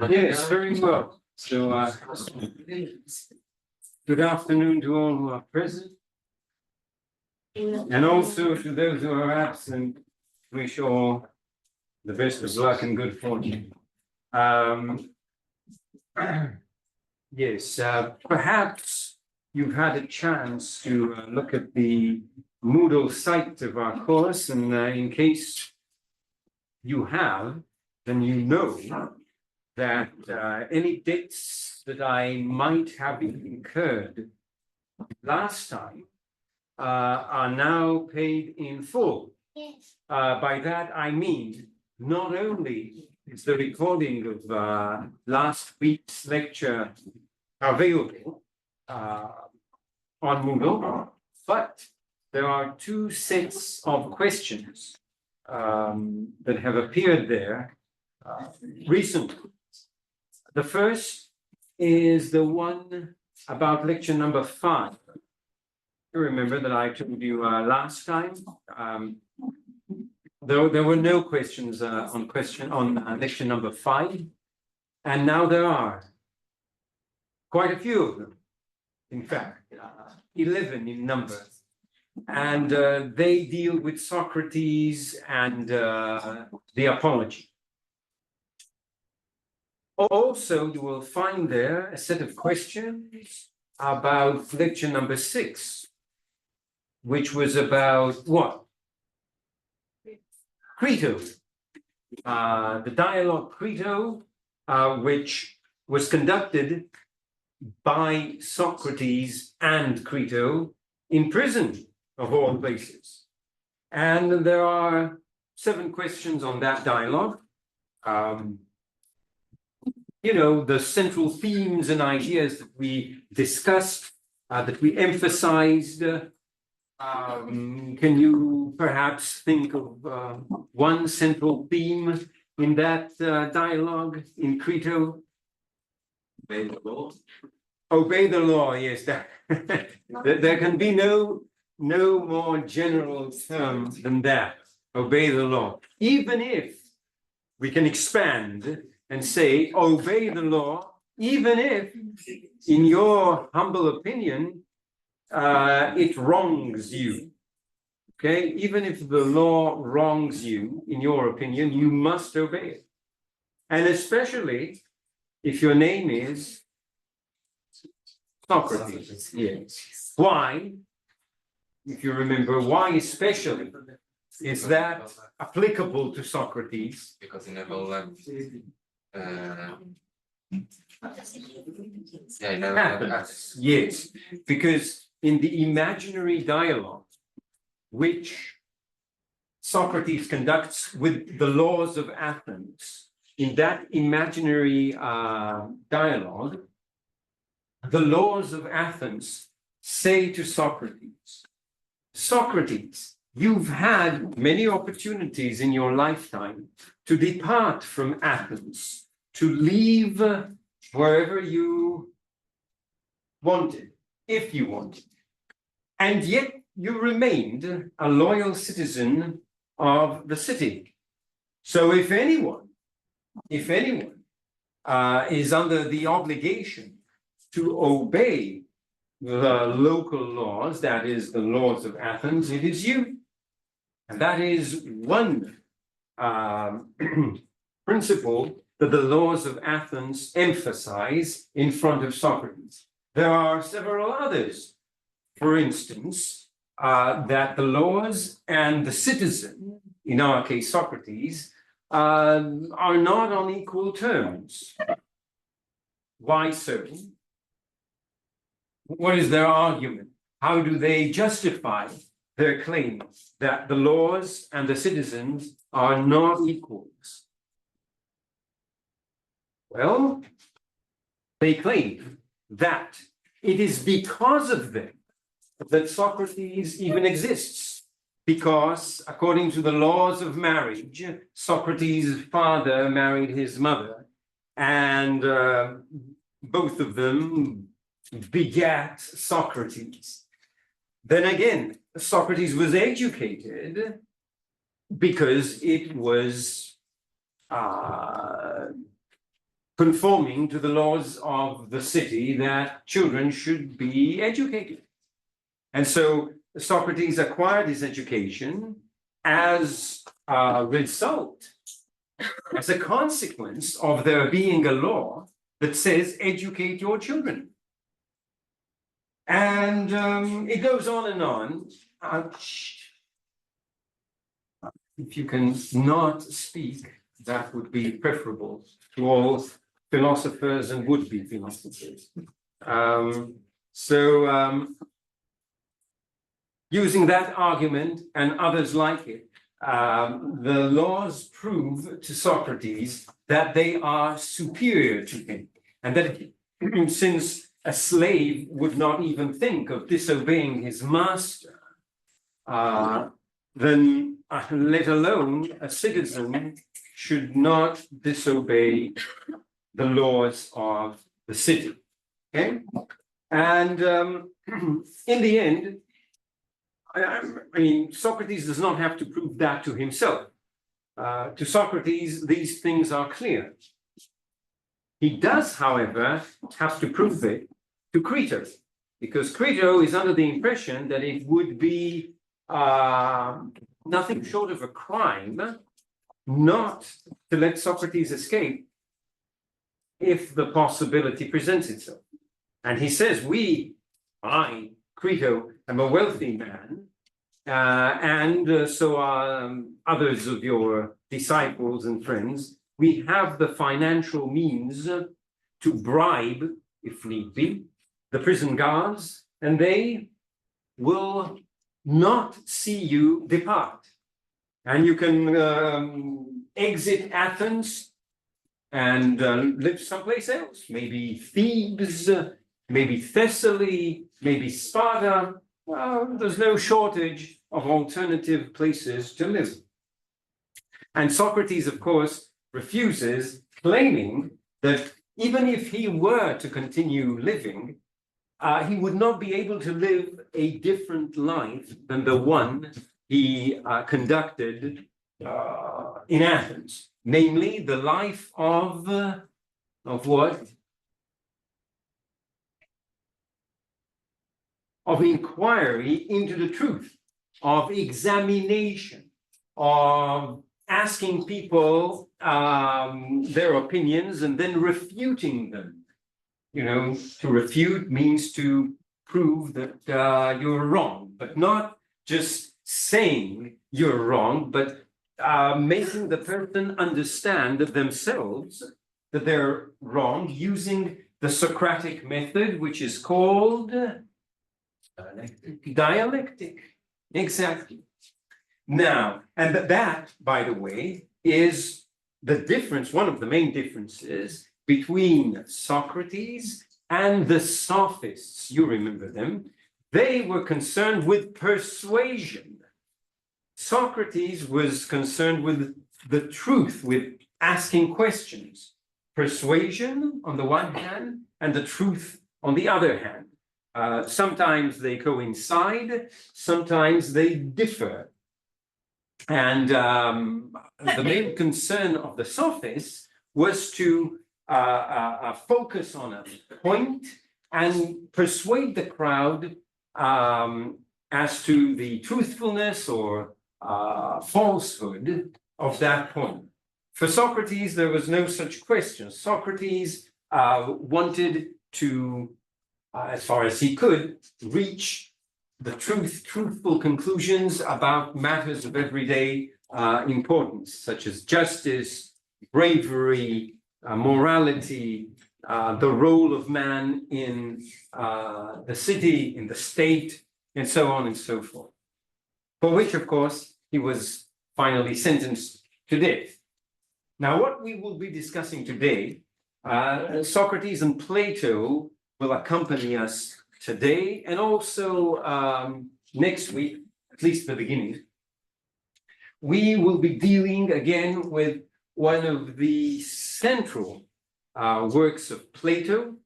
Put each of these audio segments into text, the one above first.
Yes, very well. So, good afternoon to all who are present. And also to those who are absent, wish all the best of luck and good fortune. Yes, perhaps you've had a chance to look at the Moodle site of our course, and in case you have, then you know that any debts that I might have incurred last time are now paid in full. Yes. By that I mean not only is the recording of last week's lecture available on Moodle, but there are two sets of questions that have appeared there recently. The first is the one about lecture number 5. You remember that I told you last time, there were no questions on lecture number 5, and now there are quite a few of them. In fact, 11 in number, and they deal with Socrates and the apology. Also, you will find there a set of questions about lecture number 6, which was about what? Crito, the dialogue Crito, which was conducted by Socrates and Crito in prison, of all places. And there are 7 questions on that dialogue. You know, the central themes and ideas that we discussed, that we emphasized. Can you perhaps think of one central theme in that dialogue in Crito? Obey the law. Obey the law, yes. There can be no more general term than that. Obey the law. Even if we can expand and say, obey the law, even if, in your humble opinion, it wrongs you. Okay, even if the law wrongs you, in your opinion, you must obey it. And especially if your name is Socrates. Yes. Why? If you remember, why especially is that applicable to Socrates? Because he never left. Yes, because in the imaginary dialogue, which Socrates conducts with the laws of Athens, in that imaginary dialogue, the laws of Athens say to Socrates, Socrates, you've had many opportunities in your lifetime to depart from Athens, to leave wherever you wanted, if you wanted. And yet you remained a loyal citizen of the city. So if anyone is under the obligation to obey the local laws, that is the laws of Athens, it is you. And that is one principle that the laws of Athens emphasize in front of Socrates. There are several others. For instance, that the laws and the citizen, in our case Socrates, are not on equal terms. Why so? What is their argument? How do they justify their claim that the laws and the citizens are not equals? Well, they claim that it is because of them that Socrates even exists, because according to the laws of marriage, Socrates' father married his mother, and both of them begat Socrates. Then again, Socrates was educated because it was conforming to the laws of the city that children should be educated. And so Socrates acquired his education as a result, as a consequence of there being a law that says educate your children. And it goes on and on. If you can not speak, that would be preferable to all philosophers and would-be philosophers. Using that argument and others like it, the laws prove to Socrates that they are superior to him, and that since a slave would not even think of disobeying his master, then let alone a citizen should not disobey the laws of the city. Okay, and in the end, I mean, Socrates does not have to prove that to himself. To Socrates, these things are clear. He does, however, have to prove it to Crito, because Crito is under the impression that it would be nothing short of a crime not to let Socrates escape if the possibility presents itself. And he says, I, Crito, am a wealthy man, and so are others of your disciples and friends. We have the financial means to bribe, if need be, the prison guards, and they will not see you depart. And you can exit Athens and live someplace else, maybe Thebes, maybe Thessaly, maybe Sparta. There's no shortage of alternative places to live. And Socrates, of course, refuses, claiming that even if he were to continue living, he would not be able to live a different life than the one he conducted in Athens, namely the life of what? Of inquiry into the truth, of examination, of asking people their opinions and then refuting them. You know, to refute means to prove that you're wrong, but not just saying you're wrong, but making the person understand themselves that they're wrong using the Socratic method, which is called dialectic. Exactly. Now, and that, by the way, is the difference, one of the main differences between Socrates and the Sophists. You remember them. They were concerned with persuasion. Socrates was concerned with the truth, with asking questions. Persuasion on the one hand, and the truth on the other hand. Sometimes they coincide, sometimes they differ. And the main concern of the Sophists was to focus on a point and persuade the crowd as to the truthfulness or falsehood of that point. For Socrates, there was no such question. Socrates wanted to, as far as he could, reach the truthful conclusions about matters of everyday importance, such as justice, bravery, morality, the role of man in the city, in the state, and so on and so forth. For which, of course, he was finally sentenced to death. Now, what we will be discussing today, Socrates and Plato will accompany us today and also next week, at least the beginning. We will be dealing again with one of the central works of Plato,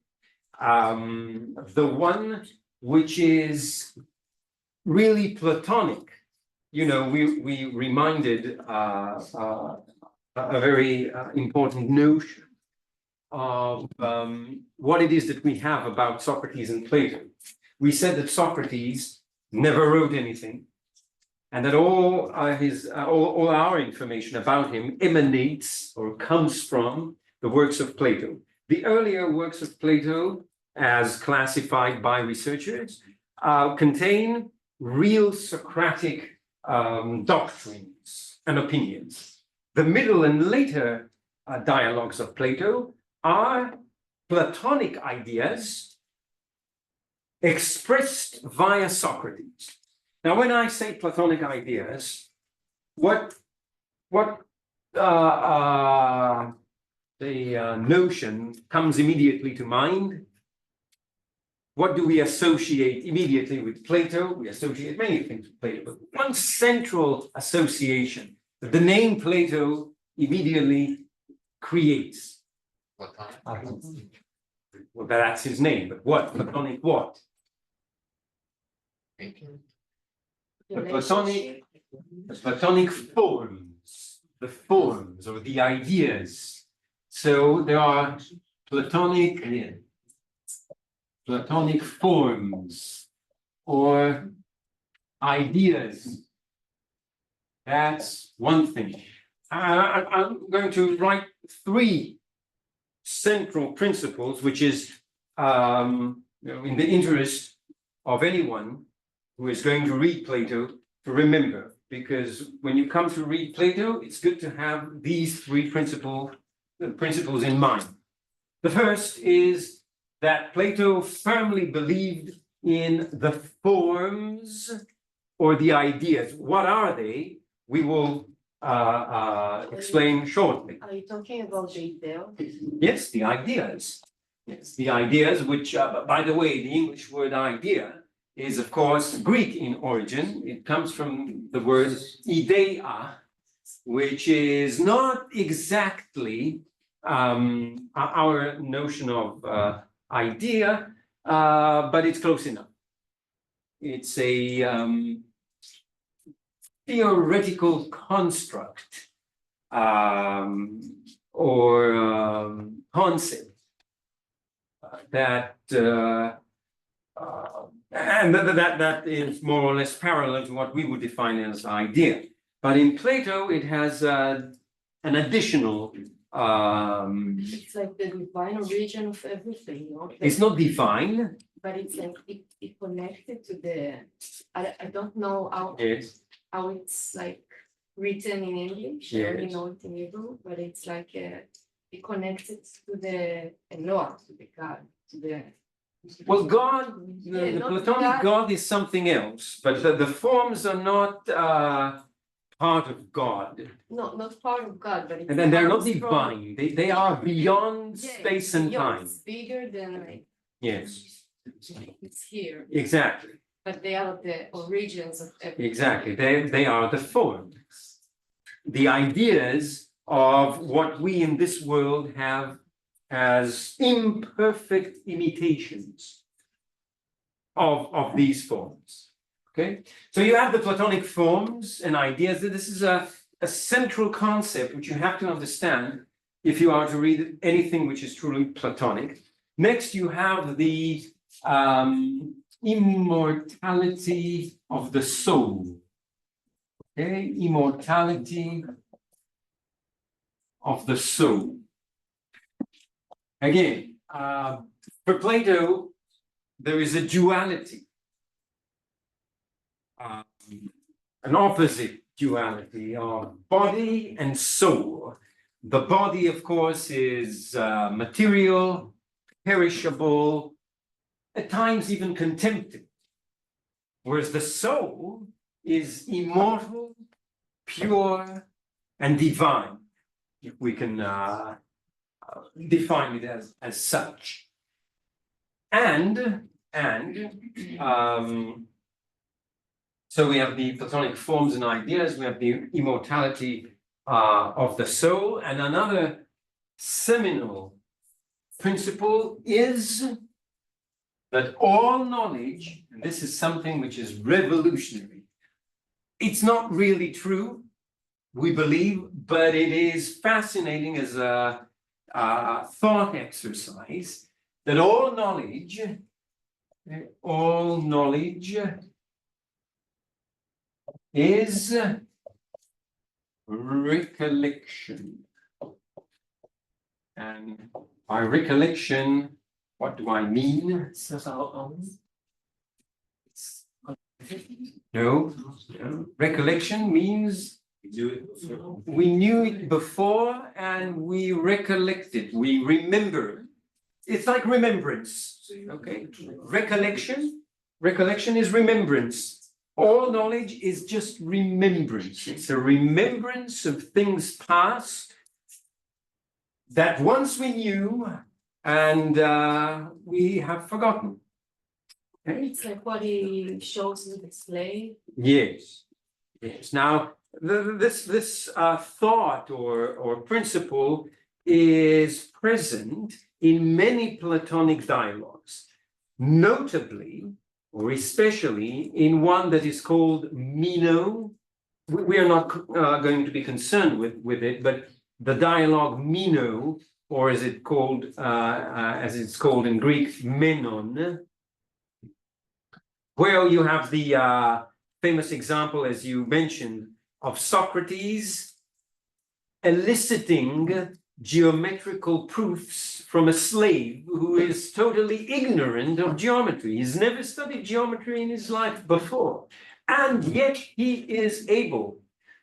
the one which is really Platonic you know, we reminded a very important notion of what it is that we have about Socrates and Plato. We said that Socrates never wrote anything, and that all our information about him emanates or comes from the works of Plato. The earlier works of Plato, as classified by researchers, contain real Socratic doctrines and opinions. The middle and later dialogues of Plato are Platonic ideas expressed via Socrates. Now, when I say Platonic ideas, what the notion comes immediately to mind? What do we associate immediately with Plato? We associate many things with Plato, but one central association that the name Plato immediately creates. Well, that's his name, but what? Platonic what? The Platonic forms, the forms or the ideas. So there are Platonic forms or ideas. That's one thing. I'm going to write 3 central principles, which is in the interest of anyone who is going to read Plato to remember, because when you come to read Plato, it's good to have these 3 principles in mind. The first is that Plato firmly believed in the forms or the ideas. What are they? We will explain shortly. Are you talking about the ideal? Yes, the ideas. Yes, the ideas, which, by the way, the English word idea is, of course, Greek in origin. It comes from the word ideia, which is not exactly our notion of idea, but it's close enough. It's a theoretical construct or concept that and that is more or less parallel to what we would define as idea. But in Plato, it has an additional It's like the divine origin of everything, no? it's not divine. But it's like it connected to the I don't know Yes. how it's like written in English. I only Yes. know it in Hebrew, but it's like it connected to the Noah, to the God, to the Well, God, the not Platonic God is something else, but the forms are not part of God. no, not part of God, but it's And then they're not comes from- divine. They are beyond Yeah, space it's and beyond, time. It's bigger than like Yes, it's here, exactly. but they are the origins of everything. Exactly. They are the forms, the ideas of what we in this world have as imperfect imitations of these forms. Okay, so you have the Platonic forms and ideas. This is a central concept which you have to understand if you are to read anything which is truly Platonic. Next, you have the immortality of the soul. Okay, immortality of the soul. Again, for Plato, there is a duality, an opposite duality of body and soul. The body, of course, is material, perishable, at times even contemptible, whereas the soul is immortal, pure, and divine, if we can define it as such. And so we have the Platonic forms and ideas, we have the immortality of the soul, and another seminal principle is that all knowledge, and this is something which is revolutionary, It's not really true, we believe, but it is fascinating as a thought exercise that all knowledge is recollection. And by recollection, what do I mean? No, recollection means we knew it before and we recollect it, we remember. It's like remembrance, okay? Recollection is remembrance. All knowledge is just remembrance. It's a remembrance of things past that once we knew and we have forgotten. Okay? It's like what he shows with the slave. Yes, yes. Now, this thought or principle is present in many Platonic dialogues, notably or especially in one that is called Meno. We are not going to be concerned with it, but the dialogue Meno, or as it's called in Greek, Menon, where you have the famous example, as you mentioned, of Socrates eliciting geometrical proofs from a slave who is totally ignorant of geometry. He's never studied geometry in his life before, and yet he is able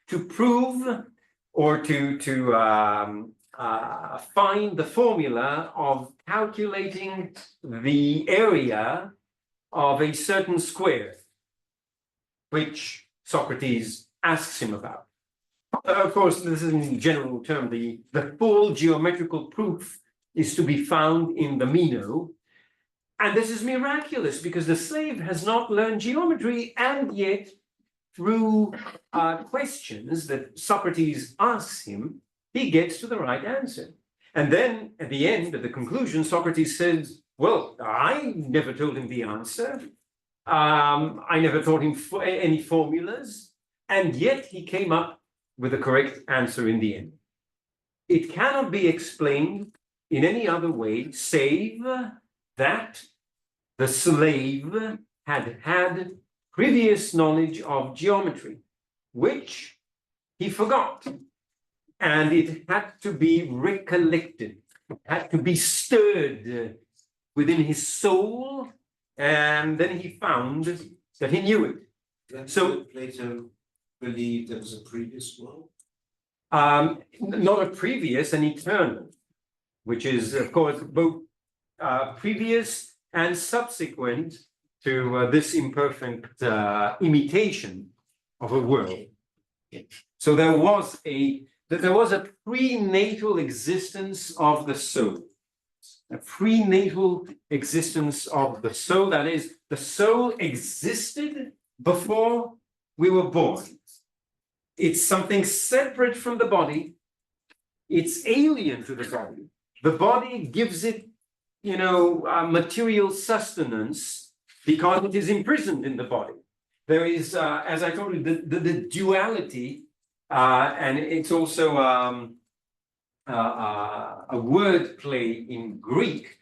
to prove or to find the formula of calculating the area of a certain square, which Socrates asks him about. Of course, this is in general term. The full geometrical proof is to be found in the Meno. And this is miraculous because the slave has not learned geometry, and yet through questions that Socrates asks him, he gets to the right answer. And then at the end, at the conclusion, Socrates says, well, I never told him the answer. I never taught him any formulas, and yet he came up with the correct answer in the end. It cannot be explained in any other way save that the slave had previous knowledge of geometry, which he forgot, and it had to be recollected, it had to be stirred within his soul, and then he found that he knew it. So Plato believed there was a previous world? Not a previous, an eternal, which is, of course, both previous and subsequent to this imperfect imitation of a world. So there was a prenatal existence of the soul. A prenatal existence of the soul, that is, the soul existed before we were born. It's something separate from the body. It's alien to the body. The body gives it, material sustenance because it is imprisoned in the body. There is, as I told you, the duality, and it's also a word play in Greek.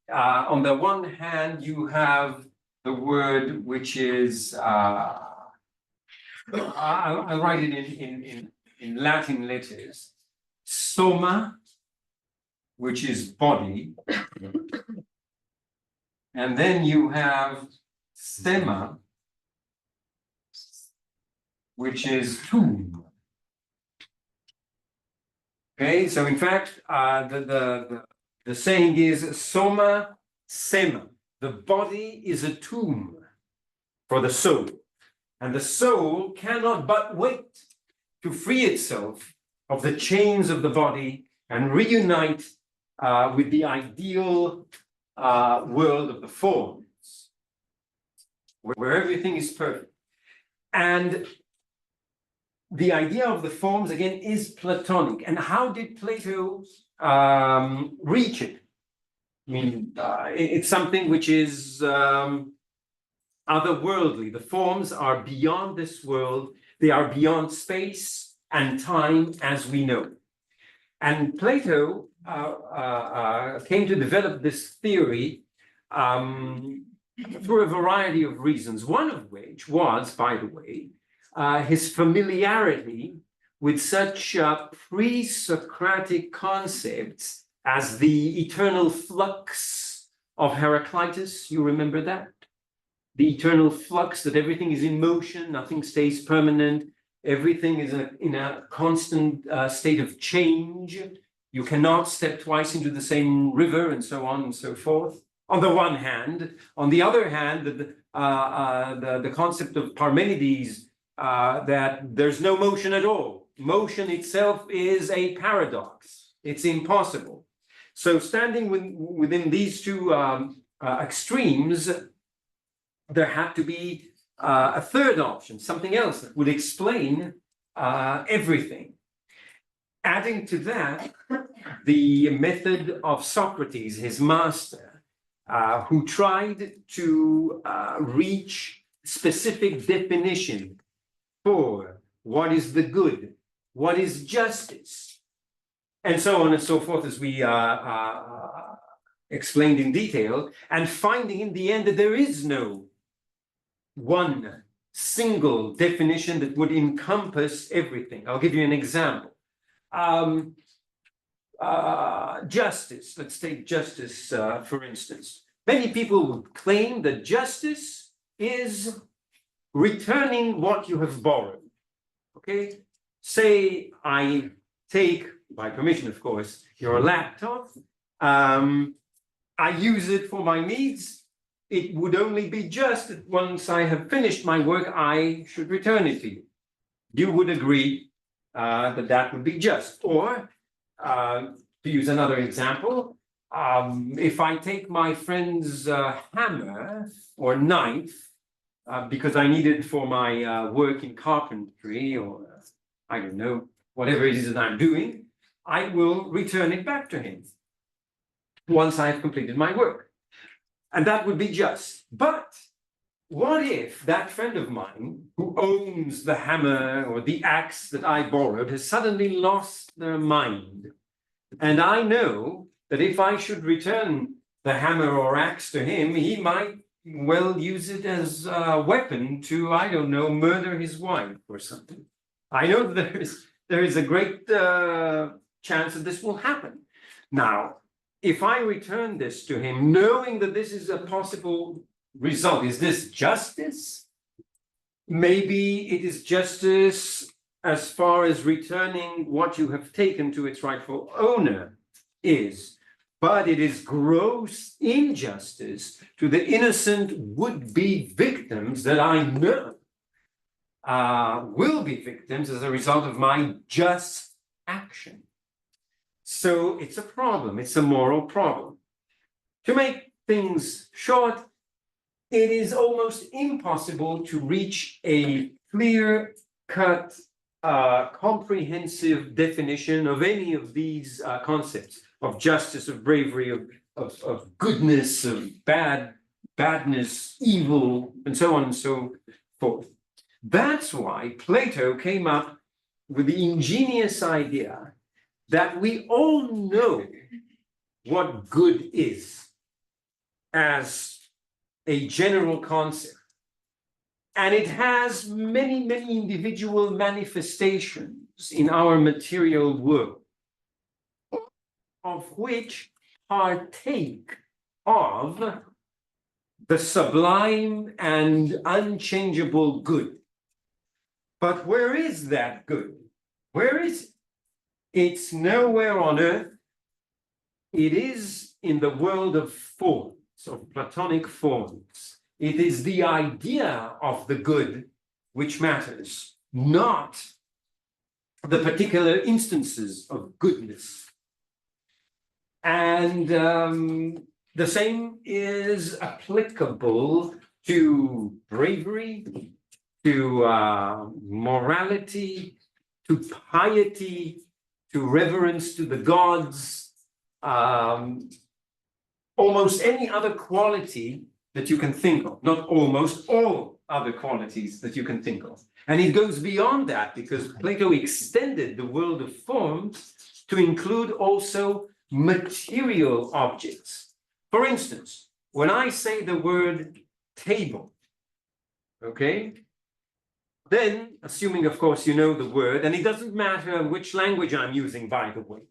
On the one hand, you have the word which is, I'll write it in Latin letters, soma, which is body, and then you have sema, which is tomb. Okay, so in fact, the saying is soma sema. The body is a tomb for the soul, and the soul cannot but wait to free itself of the chains of the body and reunite with the ideal world of the forms, where everything is perfect. And the idea of the forms, again, is Platonic. And how did Plato reach it? I mean, it's something which is otherworldly. The forms are beyond this world. They are beyond space and time as we know. And Plato came to develop this theory for a variety of reasons, one of which was, by the way, his familiarity with such pre-Socratic concepts as the eternal flux of Heraclitus. You remember that? The eternal flux, that everything is in motion, nothing stays permanent, everything is in a constant state of change. You cannot step twice into the same river, and so on and so forth. On the one hand, on the other hand, the concept of Parmenides, that there's no motion at all. Motion itself is a paradox. It's impossible. So standing within these two extremes, there had to be a third option, something else that would explain everything. Adding to that, the method of Socrates, his master, who tried to reach specific definition for what is the good, what is justice, and so on and so forth, as we explained in detail, and finding in the end that there is no one single definition that would encompass everything. I'll give you an example. Justice, let's take justice for instance. Many people would claim that justice is returning what you have borrowed. Okay, say I take, by permission of course, your laptop, I use it for my needs. It would only be just that once I have finished my work, I should return it to you. You would agree that that would be just. Or, to use another example, if I take my friend's hammer or knife, because I need it for my work in carpentry, or I don't know, whatever it is that I'm doing, I will return it back to him once I have completed my work. And that would be just. But what if that friend of mine who owns the hammer or the axe that I borrowed has suddenly lost their mind? And I know that if I should return the hammer or axe to him, he might well use it as a weapon to, I don't know, murder his wife or something. I know there is a great chance that this will happen. Now, if I return this to him, knowing that this is a possible result, is this justice? Maybe it is justice as far as returning what you have taken to its rightful owner is, but it is gross injustice to the innocent would-be victims that I know will be victims as a result of my just action. So it's a problem, it's a moral problem. To make things short, it is almost impossible to reach a clear-cut, comprehensive definition of any of these concepts of justice, of bravery, of goodness, of badness, evil, and so on and so forth. That's why Plato came up with the ingenious idea that we all know what good is as a general concept. And it has many, many individual manifestations in our material world, of which partake of the sublime and unchangeable good. But where is that good? Where is it? It's nowhere on earth. It is in the world of forms, of Platonic forms. It is the idea of the good which matters, not the particular instances of goodness. And the same is applicable to bravery, to morality, to piety, to reverence to the gods, almost any other quality that you can think of, not almost, all other qualities that you can think of. And it goes beyond that because Plato extended the world of forms to include also material objects. For instance, when I say the word table, okay, then assuming, of course, you know the word, and it doesn't matter which language I'm using, by the way.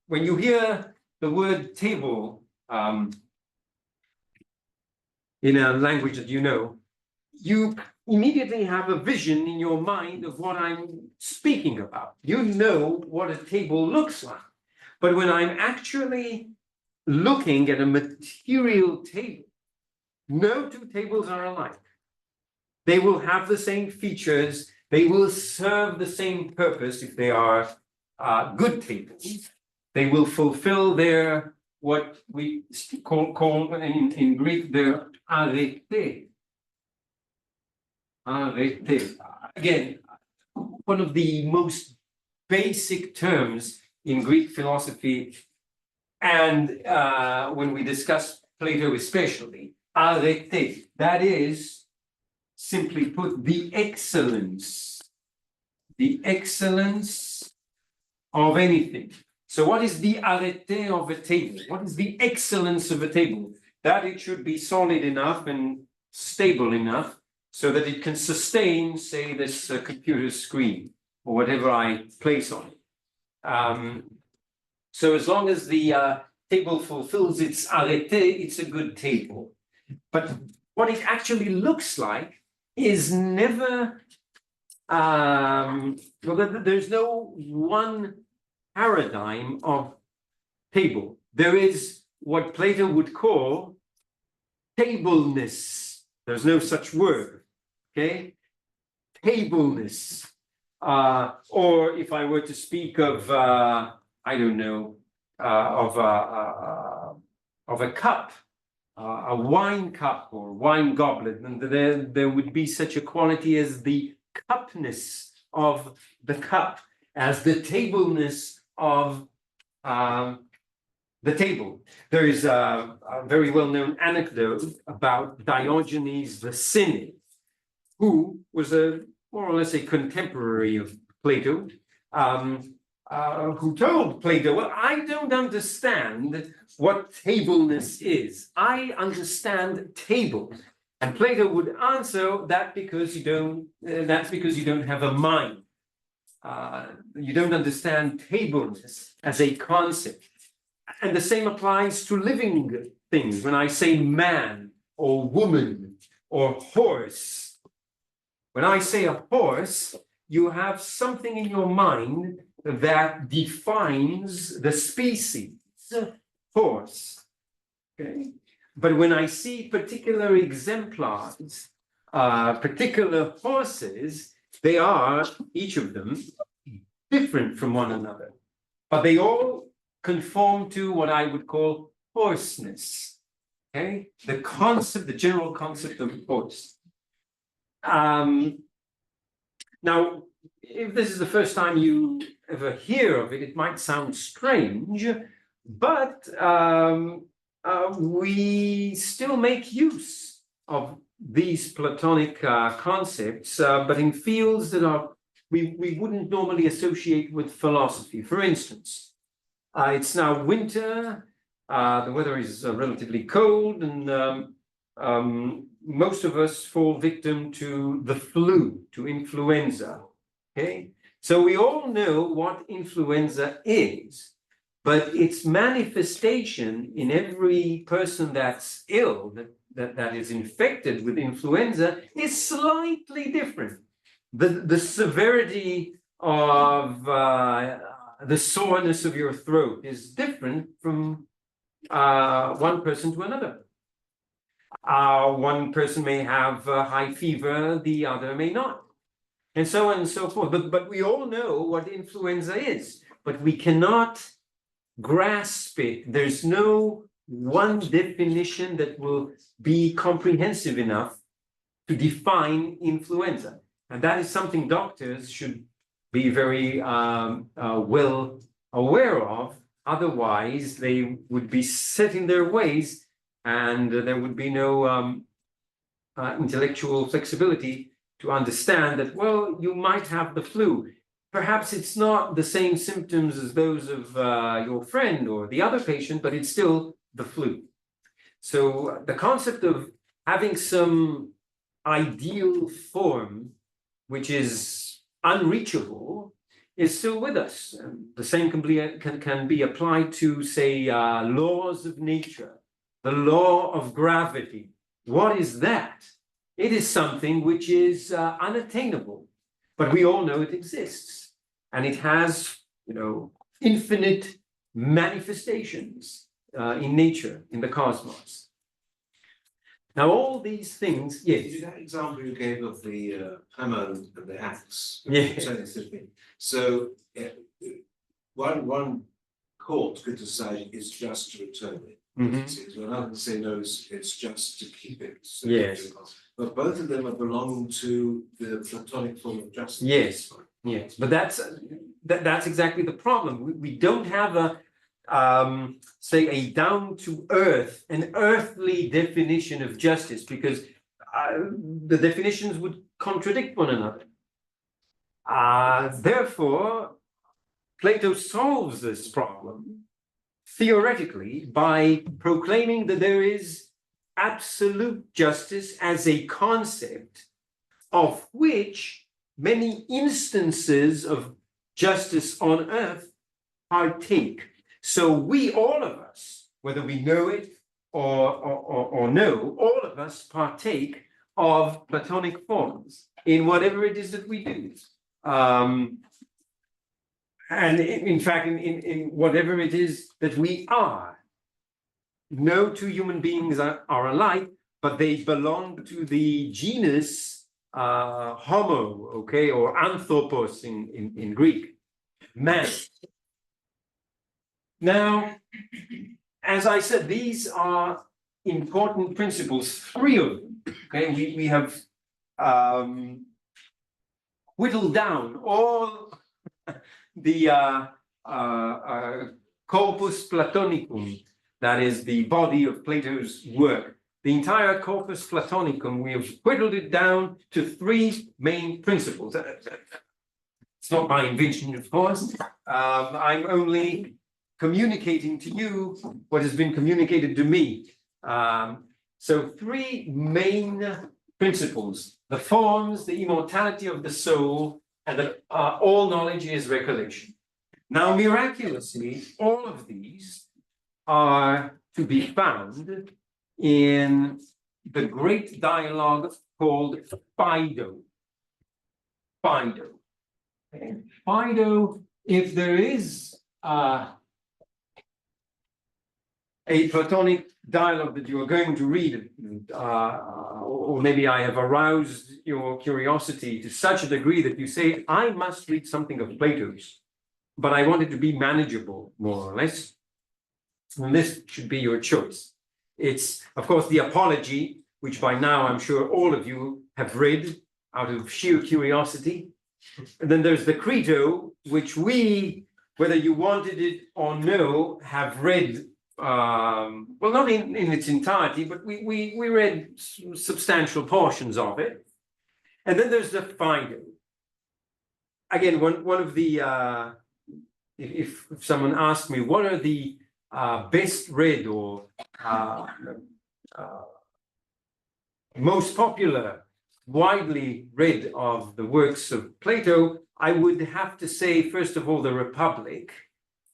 When you hear the word table in a language that you know, you immediately have a vision in your mind of what I'm speaking about. You know what a table looks like. But when I'm actually looking at a material table, no two tables are alike. They will have the same features. They will serve the same purpose if they are good tables. They will fulfill their, what we call in Greek, their arete. Arete. Again, one of the most basic terms in Greek philosophy, and when we discuss Plato especially, arete, that is, simply put, the excellence of anything. So what is the arete of a table? What is the excellence of a table? That it should be solid enough and stable enough so that it can sustain, say, this computer screen or whatever I place on it. So as long as the table fulfills its arete, it's a good table. But what it actually looks like is never, well, there's no one paradigm of table. There is what Plato would call tableness. There's no such word, okay? Tableness. Or if I were to speak of, I don't know, of a cup, a wine cup or wine goblet, and there would be such a quality as the cupness of the cup, as the tableness of the table. There is a very well-known anecdote about Diogenes the Cynic, who was more or less a contemporary of Plato, who told Plato, well, I don't understand what tableness is. I understand table. And Plato would answer that because you don't, that's because you don't have a mind. You don't understand tableness as a concept. And the same applies to living things. When I say man or woman or horse, when I say a horse, you have something in your mind that defines the species horse. Okay? But when I see particular exemplars, particular horses, they are, each of them, different from one another. But they all conform to what I would call horseness. Okay? The concept, the general concept of horse. Now, if this is the first time you ever hear of it, it might sound strange, but we still make use of these Platonic concepts, but in fields that are we wouldn't normally associate with philosophy. For instance, it's now winter, the weather is relatively cold, and most of us fall victim to the flu, to influenza. Okay, so we all know what influenza is, but its manifestation in every person that's ill, that is infected with influenza, is slightly different. The severity of the soreness of your throat is different from one person to another. One person may have high fever, the other may not, and so on and so forth. But we all know what influenza is, but we cannot grasp it. There's no one definition that will be comprehensive enough to define influenza. And that is something doctors should be very well aware of. Otherwise, they would be set in their ways, and there would be no intellectual flexibility to understand that, well, you might have the flu. Perhaps it's not the same symptoms as those of your friend or the other patient, but it's still the flu. So the concept of having some ideal form, which is unreachable, is still with us. The same can be applied to, say, laws of nature, the law of gravity. What is that? It is something which is unattainable, but we all know it exists, and it has, infinite manifestations in nature, in the cosmos. Now, all these things, yes. That example you gave of the hammer and the axe. Yeah. So one court could decide it's just to return it. Mhm. Another can say no, it's just to keep it. So Yes. but both of them are belonging to the Platonic form of justice. Yes. Yes, but that's exactly the problem. We don't have say a down to earth, an earthly definition of justice, because the definitions would contradict one another. Therefore, Plato solves this problem theoretically by proclaiming that there is absolute justice as a concept, of which many instances of justice on earth partake. So we, all of us, whether we know it or no, all of us partake of Platonic forms in whatever it is that we do. And in fact, in whatever it is that we are. No two human beings are alike, but they belong to the genus homo, okay, or anthropos in Greek, man. Now, as I said, these are important principles, three of them, okay? We have whittled down all the corpus platonicum, that is the body of Plato's work. The entire corpus platonicum, we have whittled it down to three main principles. It's not my invention, of course. I'm only communicating to you what has been communicated to me. So three main principles: the forms, the immortality of the soul, and that all knowledge is recollection. Now, miraculously, all of these are to be found in the great dialogue called Phaedo. Phaedo. And Phaedo, if there is a Platonic dialogue that you are going to read, or maybe I have aroused your curiosity to such a degree that you say, I must read something of Plato's, but I want it to be manageable, more or less. And this should be your choice. It's, of course, the Apology, which by now I'm sure all of you have read out of sheer curiosity. And then there's the Credo, which we, whether you wanted it or no, have read. Well, not in its entirety, but we read substantial portions of it. And then there's the Phaedo. Again, one of the, if someone asked me, what are the best read or most popular, widely read of the works of Plato, I would have to say, first of all, the Republic,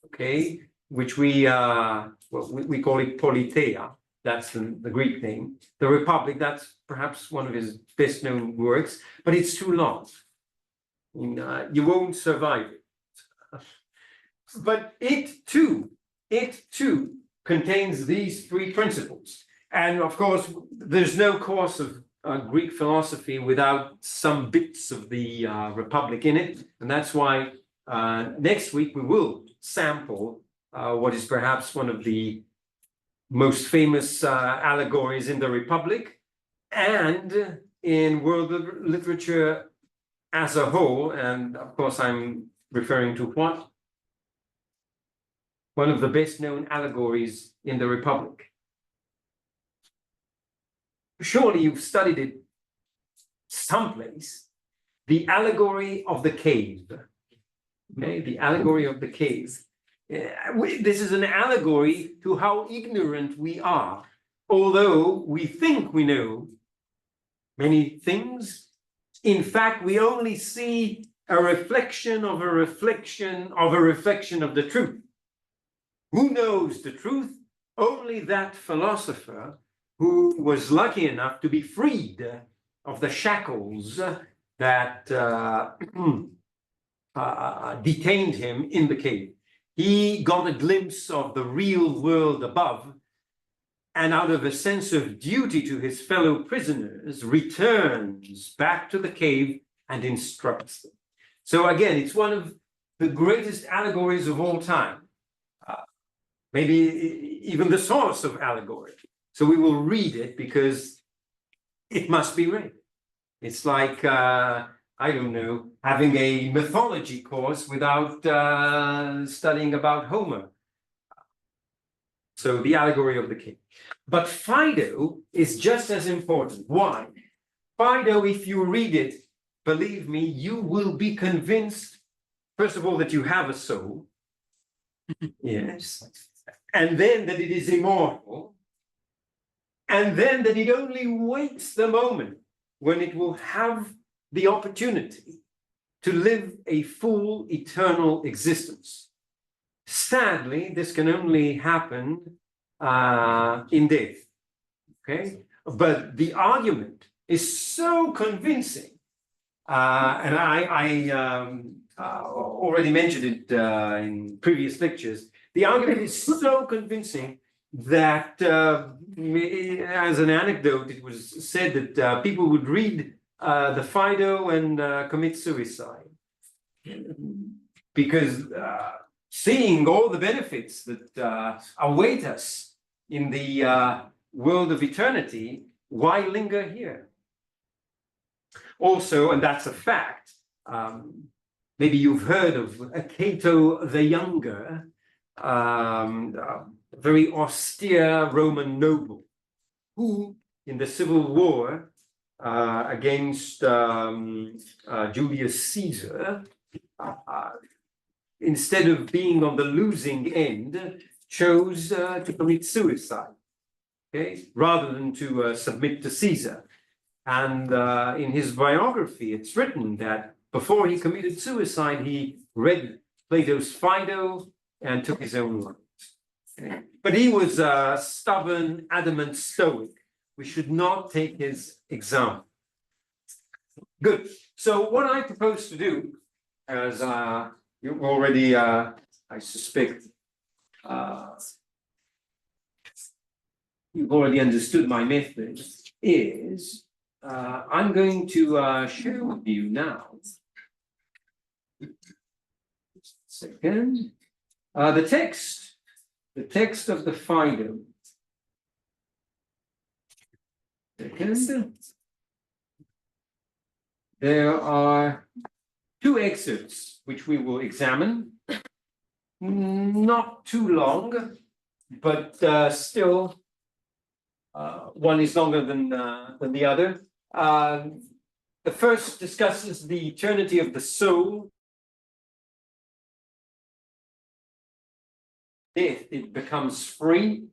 okay, which we call it Politeia. That's the Greek name. The Republic, that's perhaps one of his best known works, but it's too long. I mean, you won't survive it. But it too contains these three principles. And of course, there's no course of Greek philosophy without some bits of the Republic in it. And that's why next week we will sample what is perhaps one of the most famous allegories in the Republic and in world literature as a whole. And of course, I'm referring to what? One of the best known allegories in the Republic. Surely you've studied it someplace the allegory of the cave. Okay, the allegory of the cave. This is an allegory to how ignorant we are. Although we think we know many things, in fact, we only see a reflection of a reflection of a reflection of the truth. Who knows the truth? Only that philosopher who was lucky enough to be freed of the shackles that detained him in the cave. He got a glimpse of the real world above, and out of a sense of duty to his fellow prisoners, returns back to the cave and instructs them. So again, it's one of the greatest allegories of all time, maybe even the source of allegory. So we will read it because it must be read. It's like, I don't know, having a mythology course without studying about Homer. So the allegory of the king. But Phaedo is just as important. Why? Phaedo, if you read it, believe me, you will be convinced, first of all, that you have a soul. Yes. And then that it is immortal. And then that it only waits the moment when it will have the opportunity to live a full eternal existence. Sadly, this can only happen in death. Okay, but the argument is so convincing, and I already mentioned it in previous lectures. The argument is so convincing that, as an anecdote, it was said that people would read the Phaedo and commit suicide because seeing all the benefits that await us in the world of eternity, why linger here? Also, and that's a fact, maybe you've heard of Cato the Younger, a very austere Roman noble who, in the civil war against Julius Caesar, instead of being on the losing end, chose to commit suicide, okay, rather than to submit to Caesar. And in his biography, it's written that before he committed suicide, he read Plato's Phaedo and took his own life. Okay? But he was a stubborn, adamant Stoic. We should not take his example. Good. So what I propose to do, as you already, I suspect, you've already understood my method, is I'm going to share with you now. Second, the text of the Phaedo. Second, there are two excerpts which we will examine. Not too long, but still one is longer than the other. The first discusses the eternity of the soul. Death, it becomes free.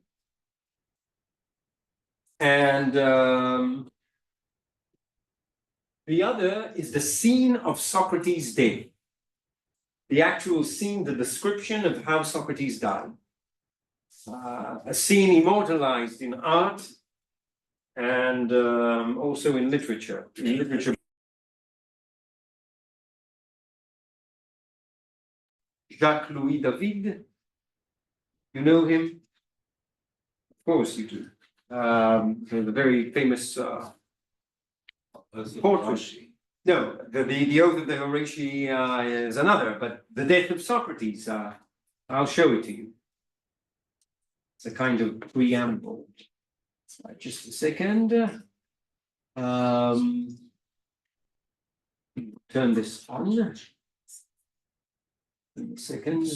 And the other is the scene of Socrates' death. The actual scene, the description of how Socrates died. A scene immortalized in art and also in literature. Jacques-Louis David, you know him? Of course you do. The very famous portrait. No, the Oath of the Horatii is another, but the death of Socrates, I'll show it to you. It's a kind of preamble. Just a second. Turn this on. In a second.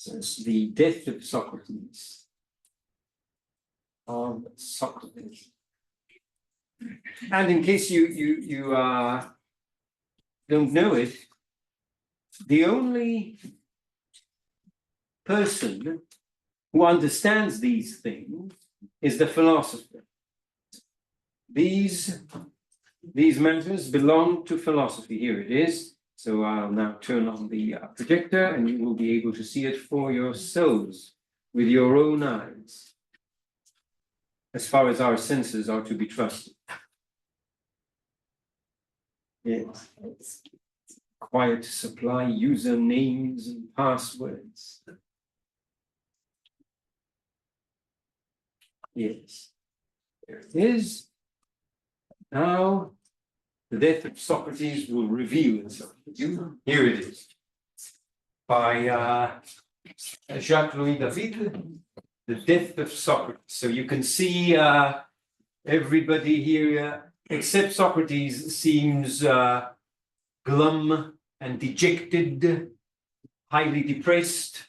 It's the death of Socrates. Of Socrates. And in case you don't know it, the only person who understands these things is the philosopher. These matters belong to philosophy. Here it is. So I'll now turn on the projector and you will be able to see it for yourselves with your own eyes, as far as our senses are to be trusted. Yes. Required to supply usernames and passwords. Yes. There it is. Now, the death of Socrates will reveal itself to you. Here it is. By Jacques-Louis David, The Death of Socrates. So you can see everybody here, except Socrates, seems glum and dejected, highly depressed,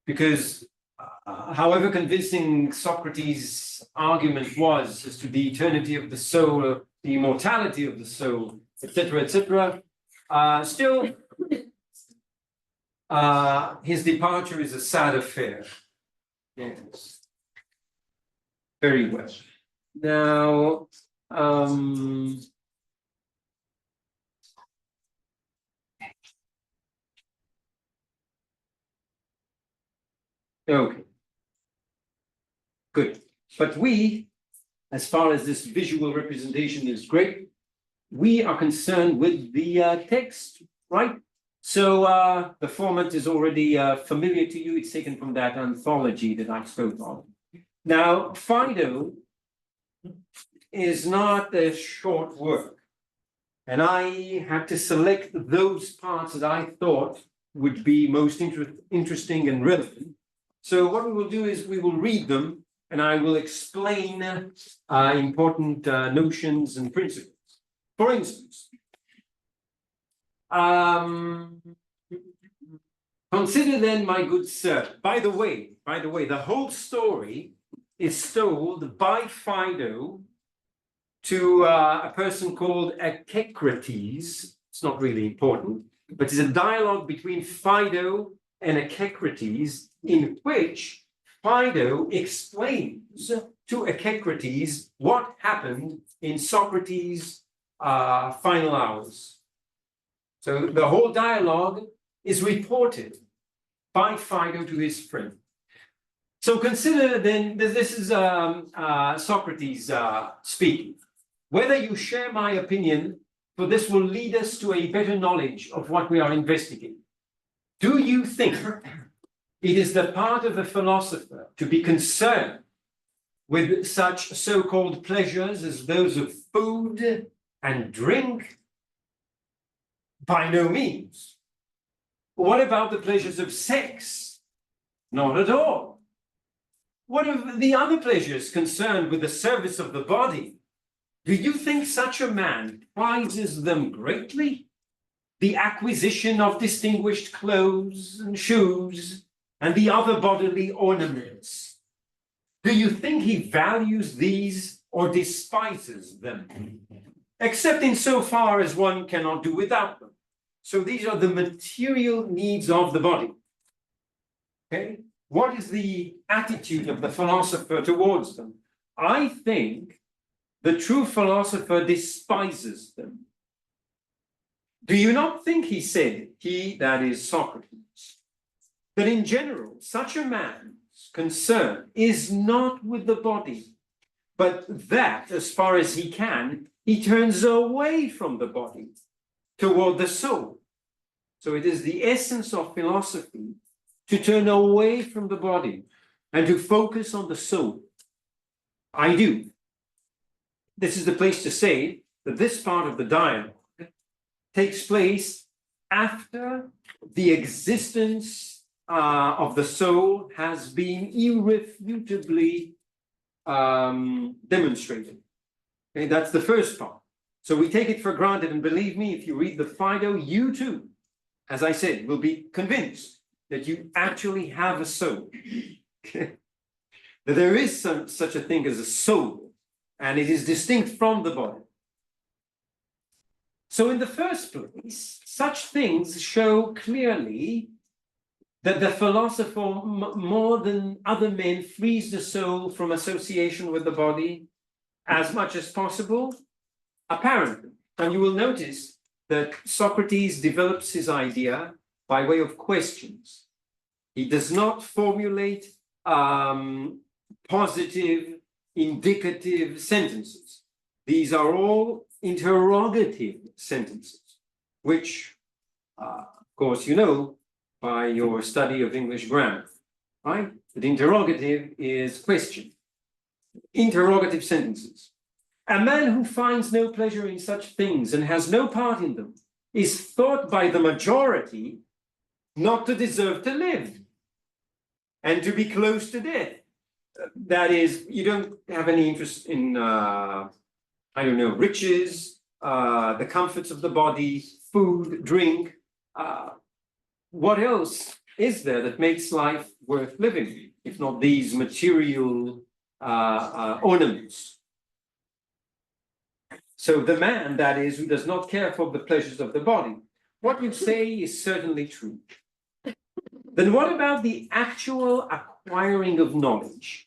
because however convincing Socrates' argument was as to the eternity of the soul, the immortality of the soul, etc., still his departure is a sad affair. Yes. Very well. Now, okay. Good. But we, as far as this visual representation is great, we are concerned with the text, right? So the format is already familiar to you. It's taken from that anthology that I spoke of. Now, Phaedo is not a short work. And I had to select those parts that I thought would be most interesting and relevant. So what we will do is we will read them and I will explain important notions and principles. For instance, consider then, my good sir, by the way, the whole story is told by Phaedo to a person called Echecrates. It's not really important, but it's a dialogue between Phaedo and Echecrates in which Phaedo explains to Echecrates what happened in Socrates' final hours. So the whole dialogue is reported by Phaedo to his friend. So consider then, this is Socrates speaking. Whether you share my opinion, for this will lead us to a better knowledge of what we are investigating. Do you think it is the part of a philosopher to be concerned with such so-called pleasures as those of food and drink? By no means. What about the pleasures of sex? Not at all. What of the other pleasures concerned with the service of the body? Do you think such a man prizes them greatly? The acquisition of distinguished clothes and shoes and the other bodily ornaments. Do you think he values these or despises them? Except in so far as one cannot do without them. So these are the material needs of the body. Okay? What is the attitude of the philosopher towards them? I think the true philosopher despises them. Do you not think, he said, he, that is Socrates, that in general, such a man's concern is not with the body, but that, as far as he can, he turns away from the body toward the soul. So it is the essence of philosophy to turn away from the body and to focus on the soul. I do. This is the place to say that this part of the dialogue takes place after the existence of the soul has been irrefutably demonstrated. Okay, that's the first part. So we take it for granted, and believe me, if you read the Phaedo, you too, as I said, will be convinced that you actually have a soul. That there is such a thing as a soul. and it is distinct from the body. So in the first place, such things show clearly that the philosopher, more than other men, frees the soul from association with the body as much as possible, apparently. And you will notice that Socrates develops his idea by way of questions. He does not formulate positive, indicative sentences. These are all interrogative sentences, which, of course, you know by your study of English grammar, right? The interrogative is question. Interrogative sentences. A man who finds no pleasure in such things and has no part in them is thought by the majority not to deserve to live and to be close to death. That is, you don't have any interest in, I don't know, riches, the comforts of the body, food, drink. What else is there that makes life worth living, if not these material ornaments? So the man, that is, who does not care for the pleasures of the body, what you say is certainly true. Then what about the actual acquiring of knowledge?